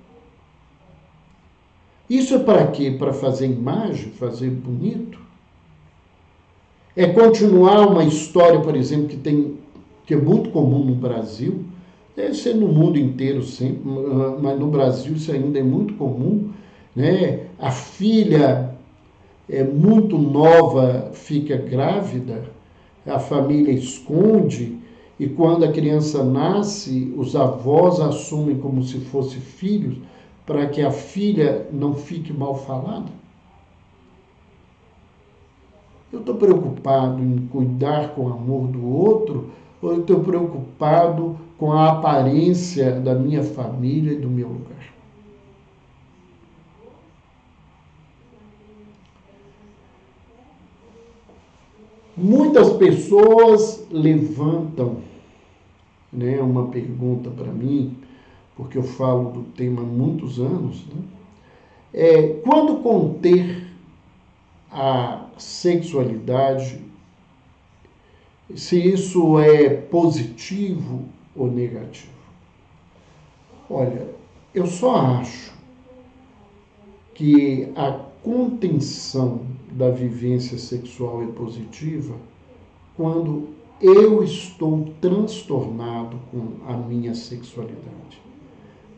Isso é para quê? Para fazer imagem, fazer bonito? É continuar uma história, por exemplo, que é muito comum no Brasil, deve ser no mundo inteiro sempre, mas no Brasil isso ainda é muito comum, né? A filha muito nova fica grávida, a família esconde, e quando a criança nasce, os avós assumem como se fossem filhos, para que a filha não fique mal falada. Eu estou preocupado em cuidar com o amor do outro, ou eu estou preocupado com a aparência da minha família e do meu lugar? Muitas pessoas levantam, né, uma pergunta para mim, porque eu falo do tema há muitos anos, né? Quando conter a sexualidade, se isso é positivo ou negativo? Olha, eu só acho que a contenção da vivência sexual é positiva quando eu estou transtornado com a minha sexualidade.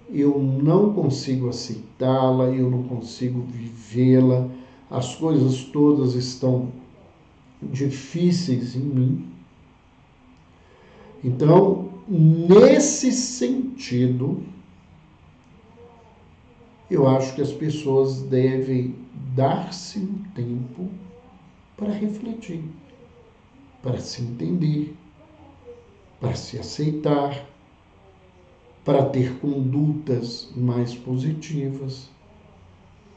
eu não consigo aceitá-la, eu não consigo vivê-la, as coisas todas estão difíceis em mim. Então, nesse sentido, eu acho que as pessoas devem dar-se um tempo para refletir, para se entender, para se aceitar, para ter condutas mais positivas,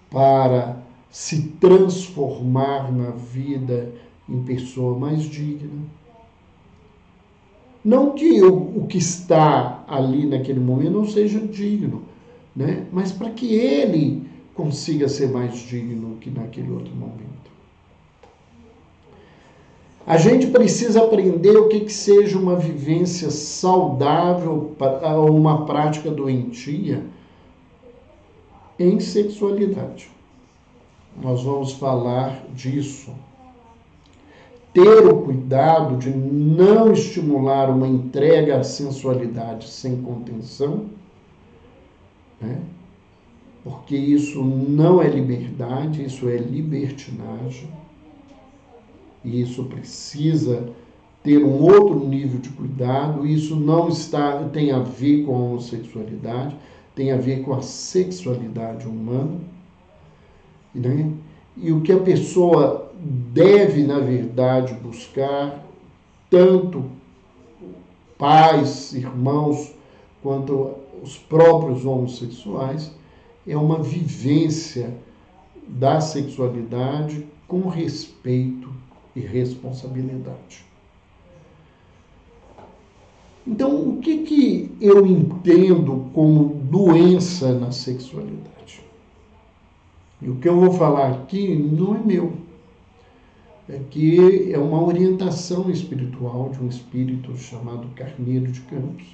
para se transformar na vida em pessoa mais digna. Não que o que está ali naquele momento não seja digno, né? Mas para que ele consiga ser mais digno que naquele outro momento. A gente precisa aprender o que seja uma vivência saudável ou uma prática doentia em sexualidade. Nós vamos falar disso. Ter o cuidado de não estimular uma entrega à sensualidade sem contenção, né? Porque isso não é liberdade, isso é libertinagem. E isso precisa ter um outro nível de cuidado. Isso não tem a ver com a homossexualidade, tem a ver com a sexualidade humana, né? E o que a pessoa deve, na verdade, buscar, tanto pais, irmãos, quanto os próprios homossexuais, é uma vivência da sexualidade com respeito e responsabilidade. Então, o que eu entendo como doença na sexualidade? E o que eu vou falar aqui não é meu. É que é uma orientação espiritual de um espírito chamado Carneiro de Campos,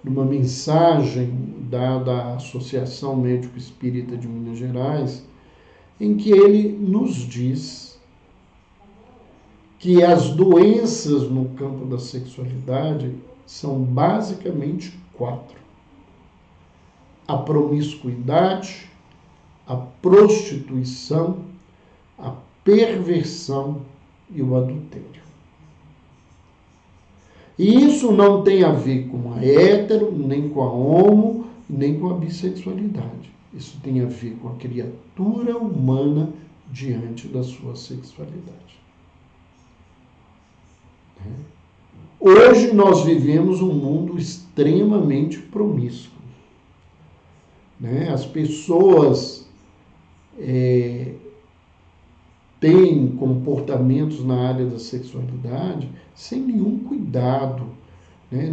numa mensagem dada à Associação Médico Espírita de Minas Gerais, em que ele nos diz que as doenças no campo da sexualidade são basicamente 4. A promiscuidade, a prostituição, a perversão e o adultério. E isso não tem a ver com a hétero, nem com a homo, nem com a bissexualidade. Isso tem a ver com a criatura humana diante da sua sexualidade. Hoje nós vivemos um mundo extremamente promíscuo. As pessoas têm comportamentos na área da sexualidade sem nenhum cuidado.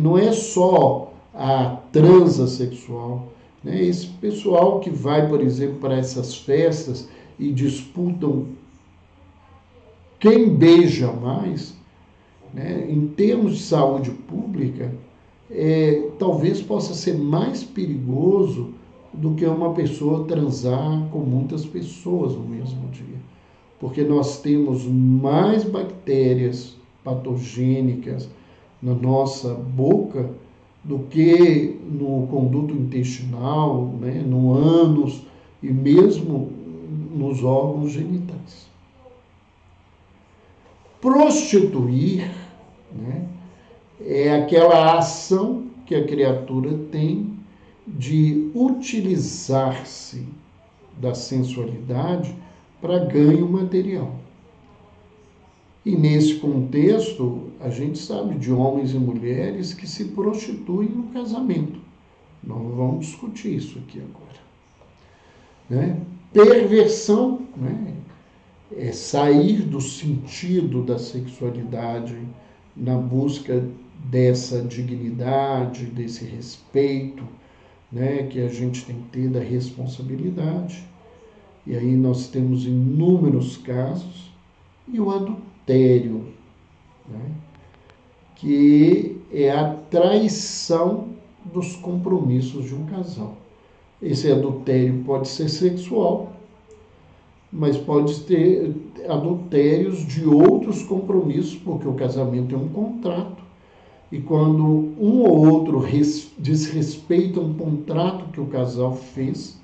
Não é só a transexual. Esse pessoal que vai, por exemplo, para essas festas e disputam quem beija mais, em termos de saúde pública, talvez possa ser mais perigoso do que uma pessoa transar com muitas pessoas no mesmo dia. Porque nós temos mais bactérias patogênicas na nossa boca do que no conduto intestinal, no ânus e mesmo nos órgãos genitais. Prostituir é aquela ação que a criatura tem de utilizar-se da sensualidade para ganho material. E nesse contexto, a gente sabe de homens e mulheres que se prostituem no casamento. Não vamos discutir isso aqui agora. Perversão, é sair do sentido da sexualidade na busca dessa dignidade, desse respeito, que a gente tem que ter da responsabilidade. E aí nós temos inúmeros casos. E o adultério, que é a traição dos compromissos de um casal. Esse adultério pode ser sexual, mas pode ter adultérios de outros compromissos, porque o casamento é um contrato, e quando um ou outro desrespeita um contrato que o casal fez,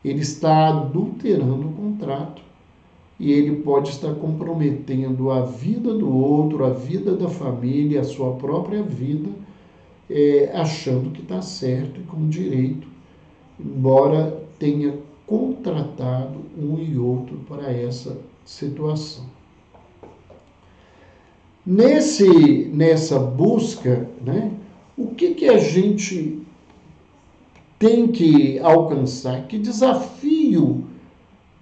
ele está adulterando o contrato e ele pode estar comprometendo a vida do outro, a vida da família, a sua própria vida, achando que está certo e com direito, embora tenha contratado um e outro para essa situação. Nessa busca, né, o que a gente tem que alcançar? Que desafio,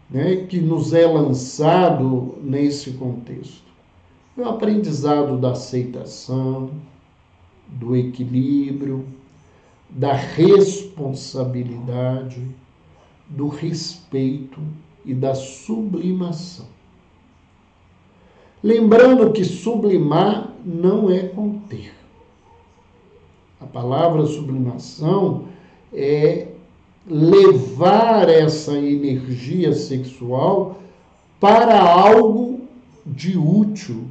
né, que nos é lançado nesse contexto? É o aprendizado da aceitação, do equilíbrio, da responsabilidade, do respeito e da sublimação. Lembrando que sublimar não é conter. A palavra sublimação é levar essa energia sexual para algo de útil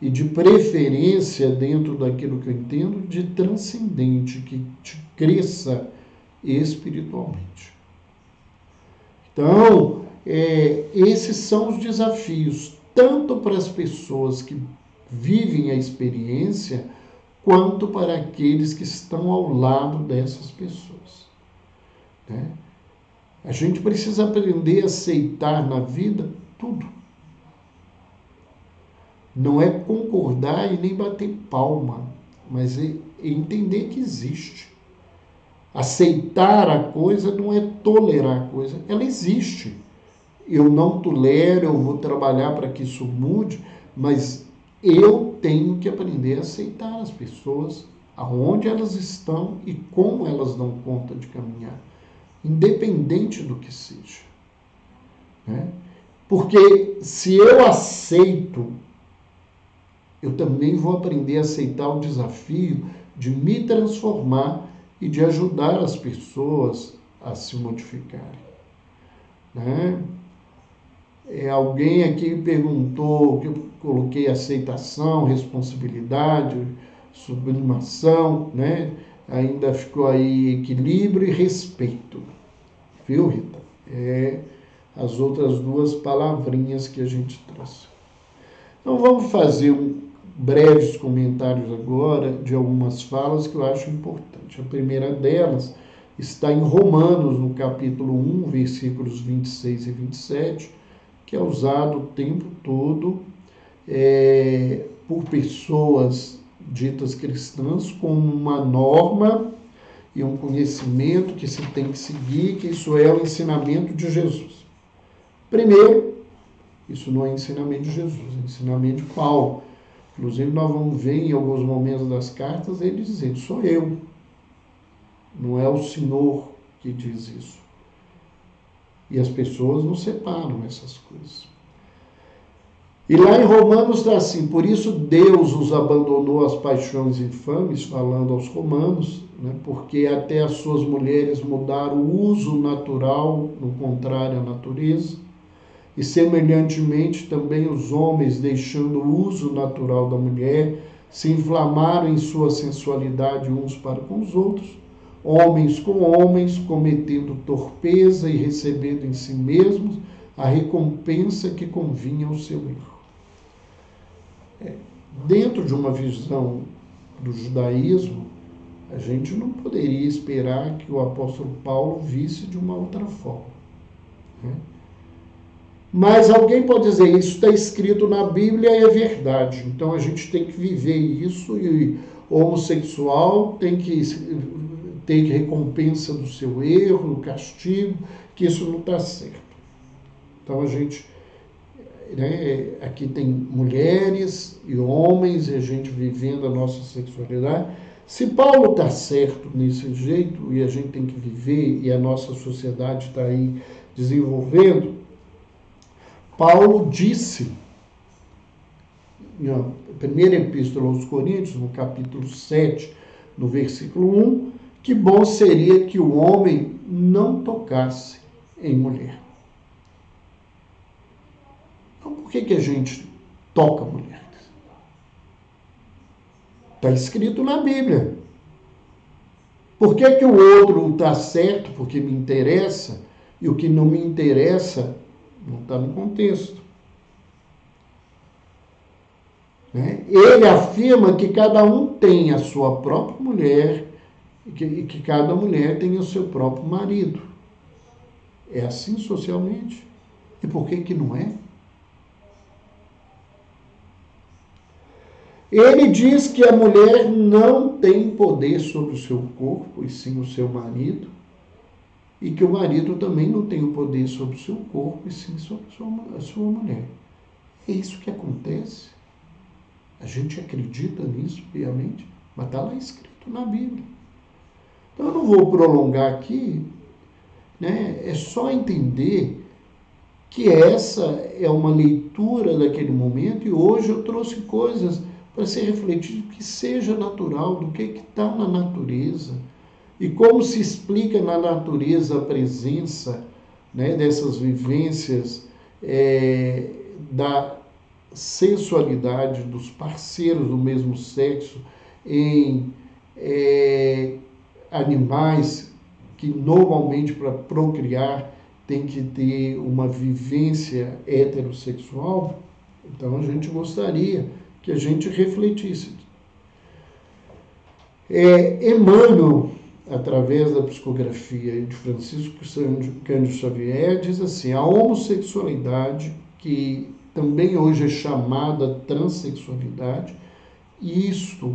e de preferência, dentro daquilo que eu entendo, de transcendente, que te cresça espiritualmente. Então, esses são os desafios, tanto para as pessoas que vivem a experiência, quanto para aqueles que estão ao lado dessas pessoas. Né? A gente precisa aprender a aceitar na vida tudo. Não é concordar e nem bater palma, mas é entender que existe. Aceitar a coisa não é tolerar a coisa, ela existe. Eu não tolero, eu vou trabalhar para que isso mude, mas eu tenho que aprender a aceitar as pessoas, aonde elas estão e como elas dão conta de caminhar, independente do que seja. Né? Porque se eu aceito, eu também vou aprender a aceitar o desafio de me transformar e de ajudar as pessoas a se modificarem. Né? Alguém aqui perguntou que eu coloquei aceitação, responsabilidade, sublimação, né? Ainda ficou aí equilíbrio e respeito. Viu, Rita? As outras duas palavrinhas que a gente trouxe. Então vamos fazer breves comentários agora de algumas falas que eu acho importante. A primeira delas está em Romanos, no capítulo 1, versículos 26 e 27, que é usado o tempo todo por pessoas ditas cristãs como uma norma e um conhecimento que se tem que seguir, que isso é o ensinamento de Jesus. Primeiro, isso não é ensinamento de Jesus, é ensinamento de Paulo. Inclusive, nós vamos ver em alguns momentos das cartas ele dizendo, sou eu, não é o Senhor que diz isso. E as pessoas não separam essas coisas. E lá em Romanos está assim, por isso Deus os abandonou às paixões infames, falando aos romanos, né, porque até as suas mulheres mudaram o uso natural, no contrário à natureza, e semelhantemente também os homens, deixando o uso natural da mulher, se inflamaram em sua sensualidade uns para com os outros, homens com homens, cometendo torpeza e recebendo em si mesmos a recompensa que convinha ao seu erro. Dentro de uma visão do judaísmo, a gente não poderia esperar que o apóstolo Paulo visse de uma outra forma. Né? Mas alguém pode dizer, isso está escrito na Bíblia e é verdade. Então a gente tem que viver isso e o homossexual tem que ter recompensa do seu erro, do castigo, que isso não está certo. Então a gente, né, aqui tem mulheres e homens e a gente vivendo a nossa sexualidade. Se Paulo está certo nesse jeito e a gente tem que viver e a nossa sociedade está aí desenvolvendo, Paulo disse, na primeira epístola aos Coríntios, no capítulo 7, no versículo 1, que bom seria que o homem não tocasse em mulher. Então, por que a gente toca mulheres? Está escrito na Bíblia. Por que que o outro está certo? Porque me interessa, e o que não me interessa não está no contexto. Né? Ele afirma que cada um tem a sua própria mulher e que cada mulher tem o seu próprio marido. É assim socialmente. E por que que não é? Ele diz que a mulher não tem poder sobre o seu corpo, e sim o seu marido, e que o marido também não tem o poder sobre o seu corpo, e sim sobre a sua mulher. É isso que acontece. A gente acredita nisso piamente, mas está lá escrito na Bíblia. Então eu não vou prolongar aqui, né? É só entender que essa é uma leitura daquele momento, e hoje eu trouxe coisas para ser refletido, que seja natural, do que está na natureza, e como se explica na natureza a presença, né, dessas vivências da sensualidade dos parceiros do mesmo sexo em animais que normalmente para procriar tem que ter uma vivência heterossexual. Então a gente gostaria que a gente refletisse. Emmanuel, através da psicografia de Francisco Cândido Xavier, diz assim: a homossexualidade, que também hoje é chamada transexualidade, isto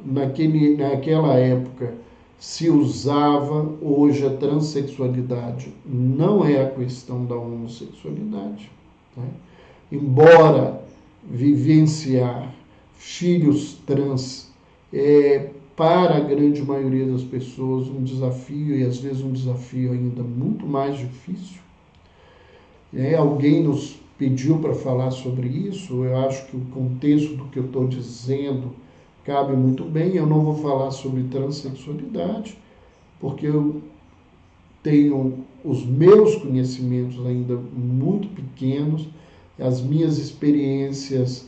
naquela época se usava, hoje a transexualidade não é a questão da homossexualidade, né? Embora vivenciar filhos trans para a grande maioria das pessoas um desafio, e às vezes um desafio ainda muito mais difícil. Alguém nos pediu para falar sobre isso, eu acho que o contexto do que eu estou dizendo cabe muito bem. Eu não vou falar sobre transexualidade, porque eu tenho os meus conhecimentos ainda muito pequenos, as minhas experiências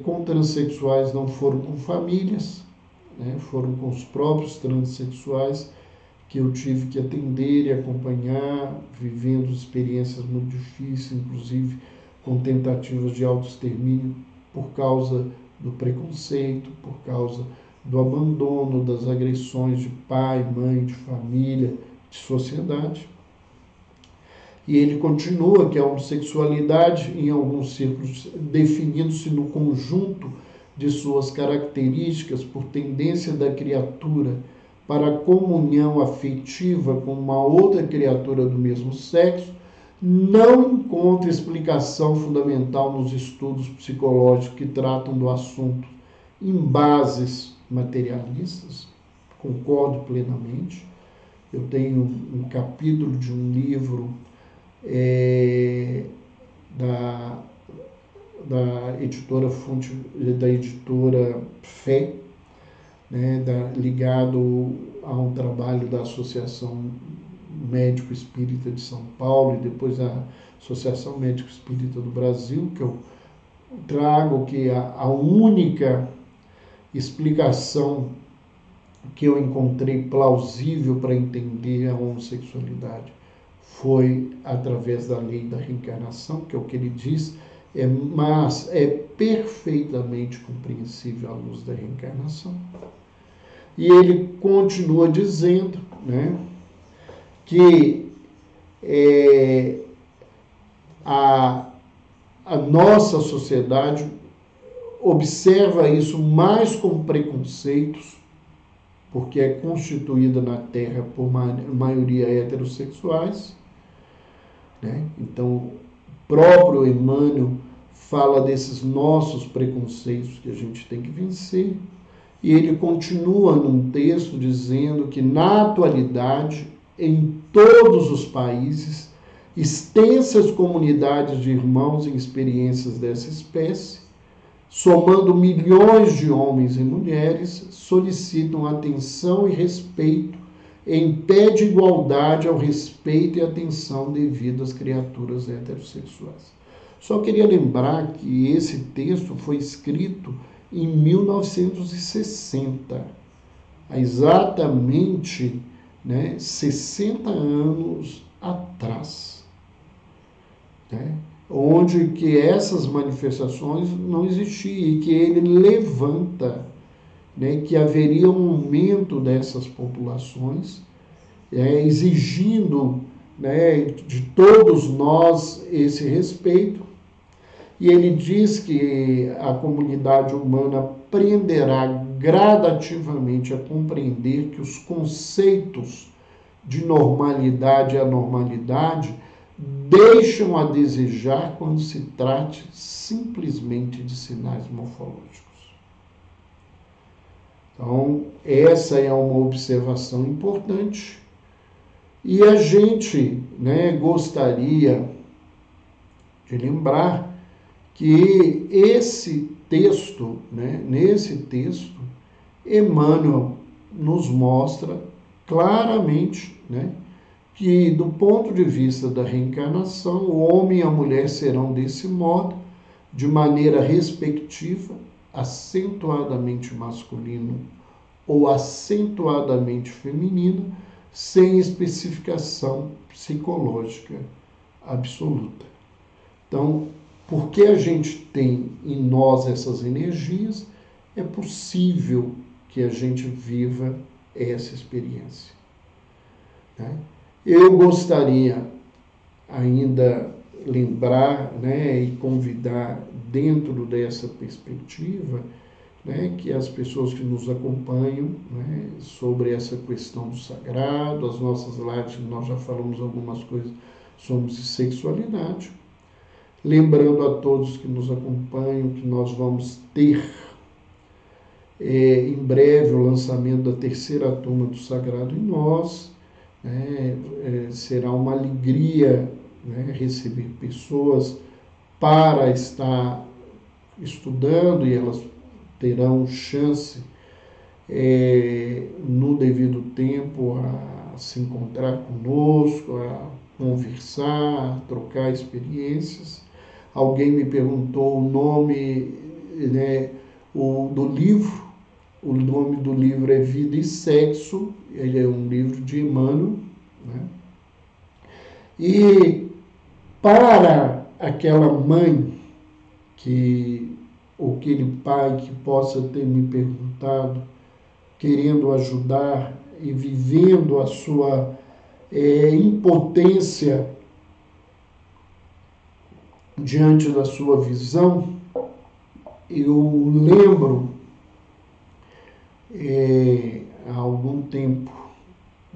com transexuais não foram com famílias, né? Foram com os próprios transexuais que eu tive que atender e acompanhar, vivendo experiências muito difíceis, inclusive com tentativas de autoextermínio por causa do preconceito, por causa do abandono, das agressões de pai, mãe, de família, de sociedade. E ele continua que a homossexualidade, em alguns círculos, definindo-se no conjunto de suas características por tendência da criatura para a comunhão afetiva com uma outra criatura do mesmo sexo, não encontra explicação fundamental nos estudos psicológicos que tratam do assunto em bases materialistas. Concordo plenamente. Eu tenho um capítulo de um livro da editora Fé, né, ligado a um trabalho da Associação Médico Espírita de São Paulo e depois a Associação Médico Espírita do Brasil, que eu trago que a única explicação que eu encontrei plausível para entender a homossexualidade foi através da lei da reencarnação, que é o que ele diz, mas é perfeitamente compreensível à luz da reencarnação. E ele continua dizendo, né, que a nossa sociedade observa isso mais com preconceitos, porque é constituída na Terra por maioria heterossexuais, né? Então, o próprio Emmanuel fala desses nossos preconceitos que a gente tem que vencer, e ele continua num texto dizendo que, na atualidade, em todos os países, extensas comunidades de irmãos em experiências dessa espécie, somando milhões de homens e mulheres, solicitam atenção e respeito em pé de igualdade ao respeito e atenção devido às criaturas heterossexuais. Só queria lembrar que esse texto foi escrito em 1960, há exatamente 60 anos atrás, né? Onde que essas manifestações não existiam e que ele levanta, que haveria um aumento dessas populações, exigindo, de todos nós esse respeito. E ele diz que a comunidade humana aprenderá gradativamente a compreender que os conceitos de normalidade e anormalidade deixam a desejar quando se trate simplesmente de sinais morfológicos. Então, essa é uma observação importante. E a gente gostaria de lembrar que esse texto, nesse texto, Emmanuel nos mostra claramente, que do ponto de vista da reencarnação, o homem e a mulher serão desse modo, de maneira respectiva, acentuadamente masculino ou acentuadamente feminino, sem especificação psicológica absoluta. Então, porque a gente tem em nós essas energias, é possível que a gente viva essa experiência. Eu gostaria ainda lembrar e convidar dentro dessa perspectiva que as pessoas que nos acompanham sobre essa questão do sagrado, as nossas lives, nós já falamos algumas coisas sobre sexualidade, lembrando a todos que nos acompanham que nós vamos ter em breve o lançamento da terceira turma do Sagrado em Nós. Será uma alegria receber pessoas para estar estudando, e elas terão chance no devido tempo a se encontrar conosco, a conversar, a trocar experiências. Alguém me perguntou o nome do livro. O nome do livro é Vida e Sexo. Ele é um livro de Emmanuel. E para aquela mãe ou aquele pai que possa ter me perguntado, querendo ajudar e vivendo a sua impotência diante da sua visão, eu lembro há algum tempo,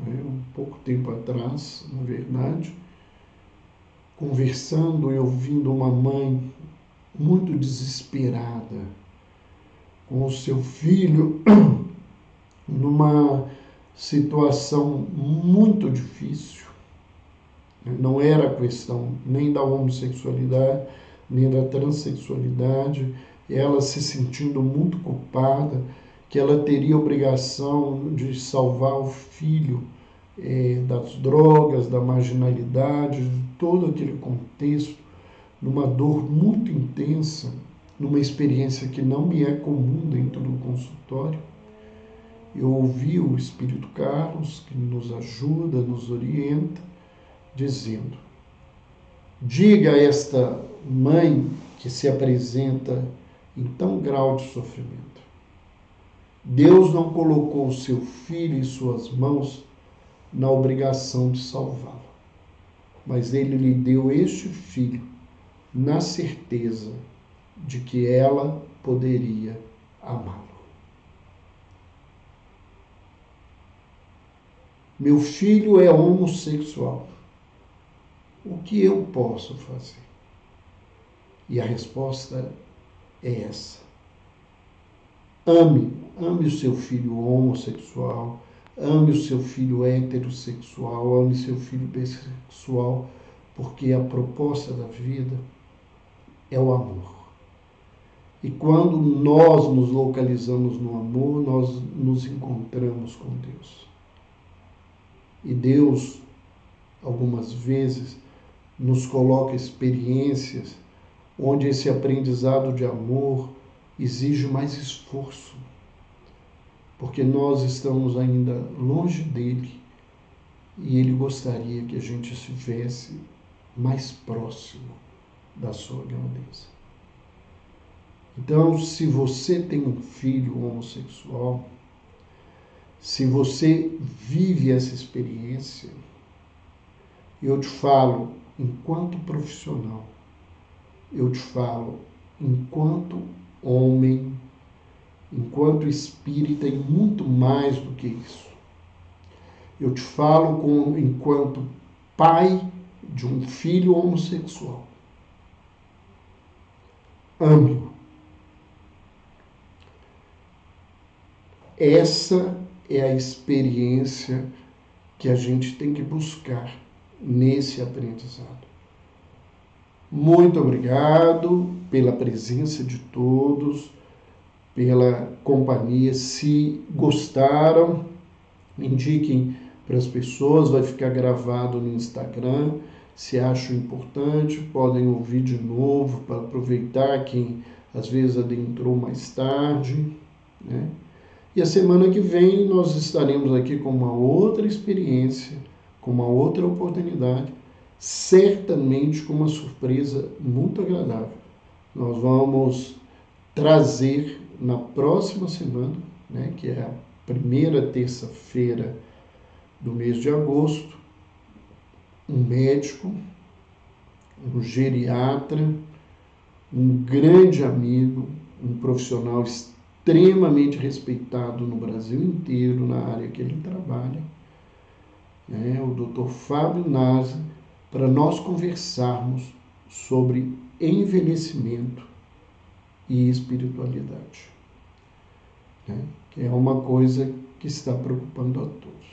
um pouco tempo atrás, na verdade, conversando e ouvindo uma mãe muito desesperada com o seu filho numa situação muito difícil. Não era questão nem da homossexualidade, nem da transexualidade, ela se sentindo muito culpada, que ela teria obrigação de salvar o filho das drogas, da marginalidade, de todo aquele contexto, numa dor muito intensa, numa experiência que não me é comum dentro do consultório. Eu ouvi o Espírito Carlos, que nos ajuda, nos orienta, dizendo: diga a esta mãe que se apresenta em tão grau de sofrimento, Deus não colocou o seu filho em suas mãos na obrigação de salvá-lo, mas ele lhe deu este filho na certeza de que ela poderia amá-lo. Meu filho é homossexual. O que eu posso fazer? E a resposta é essa. Ame o seu filho homossexual, ame o seu filho heterossexual, ame seu filho bissexual, porque a proposta da vida é o amor. E quando nós nos localizamos no amor, nós nos encontramos com Deus. E Deus, algumas vezes, nos coloca experiências onde esse aprendizado de amor exige mais esforço, porque nós estamos ainda longe dele e ele gostaria que a gente estivesse mais próximo da sua grandeza. Então, se você tem um filho homossexual, se você vive essa experiência, eu te falo enquanto profissional, eu te falo enquanto homem, enquanto espírita e muito mais do que isso. Eu te falo enquanto pai de um filho homossexual. Ame-o. Essa é a experiência que a gente tem que buscar nesse aprendizado. Muito obrigado pela presença de todos, pela companhia. Se gostaram, indiquem para as pessoas, vai ficar gravado no Instagram. Se acham importante, podem ouvir de novo para aproveitar quem às vezes adentrou mais tarde, né? E a semana que vem nós estaremos aqui com uma outra experiência, com uma outra oportunidade, certamente com uma surpresa muito agradável. Nós vamos trazer na próxima semana, né, que é a primeira terça-feira do mês de agosto, um médico, um geriatra, um grande amigo, um profissional extremamente respeitado no Brasil inteiro na área que ele trabalha, né, o Dr. Fábio Nasa, para nós conversarmos sobre envelhecimento e espiritualidade, né, que é uma coisa que está preocupando a todos.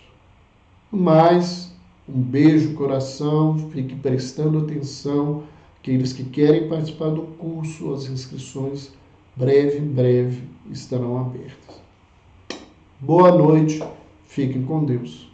Mas um beijo, coração, fique prestando atenção. Aqueles que querem participar do curso, as inscrições breve estarão abertas. Boa noite, fiquem com Deus.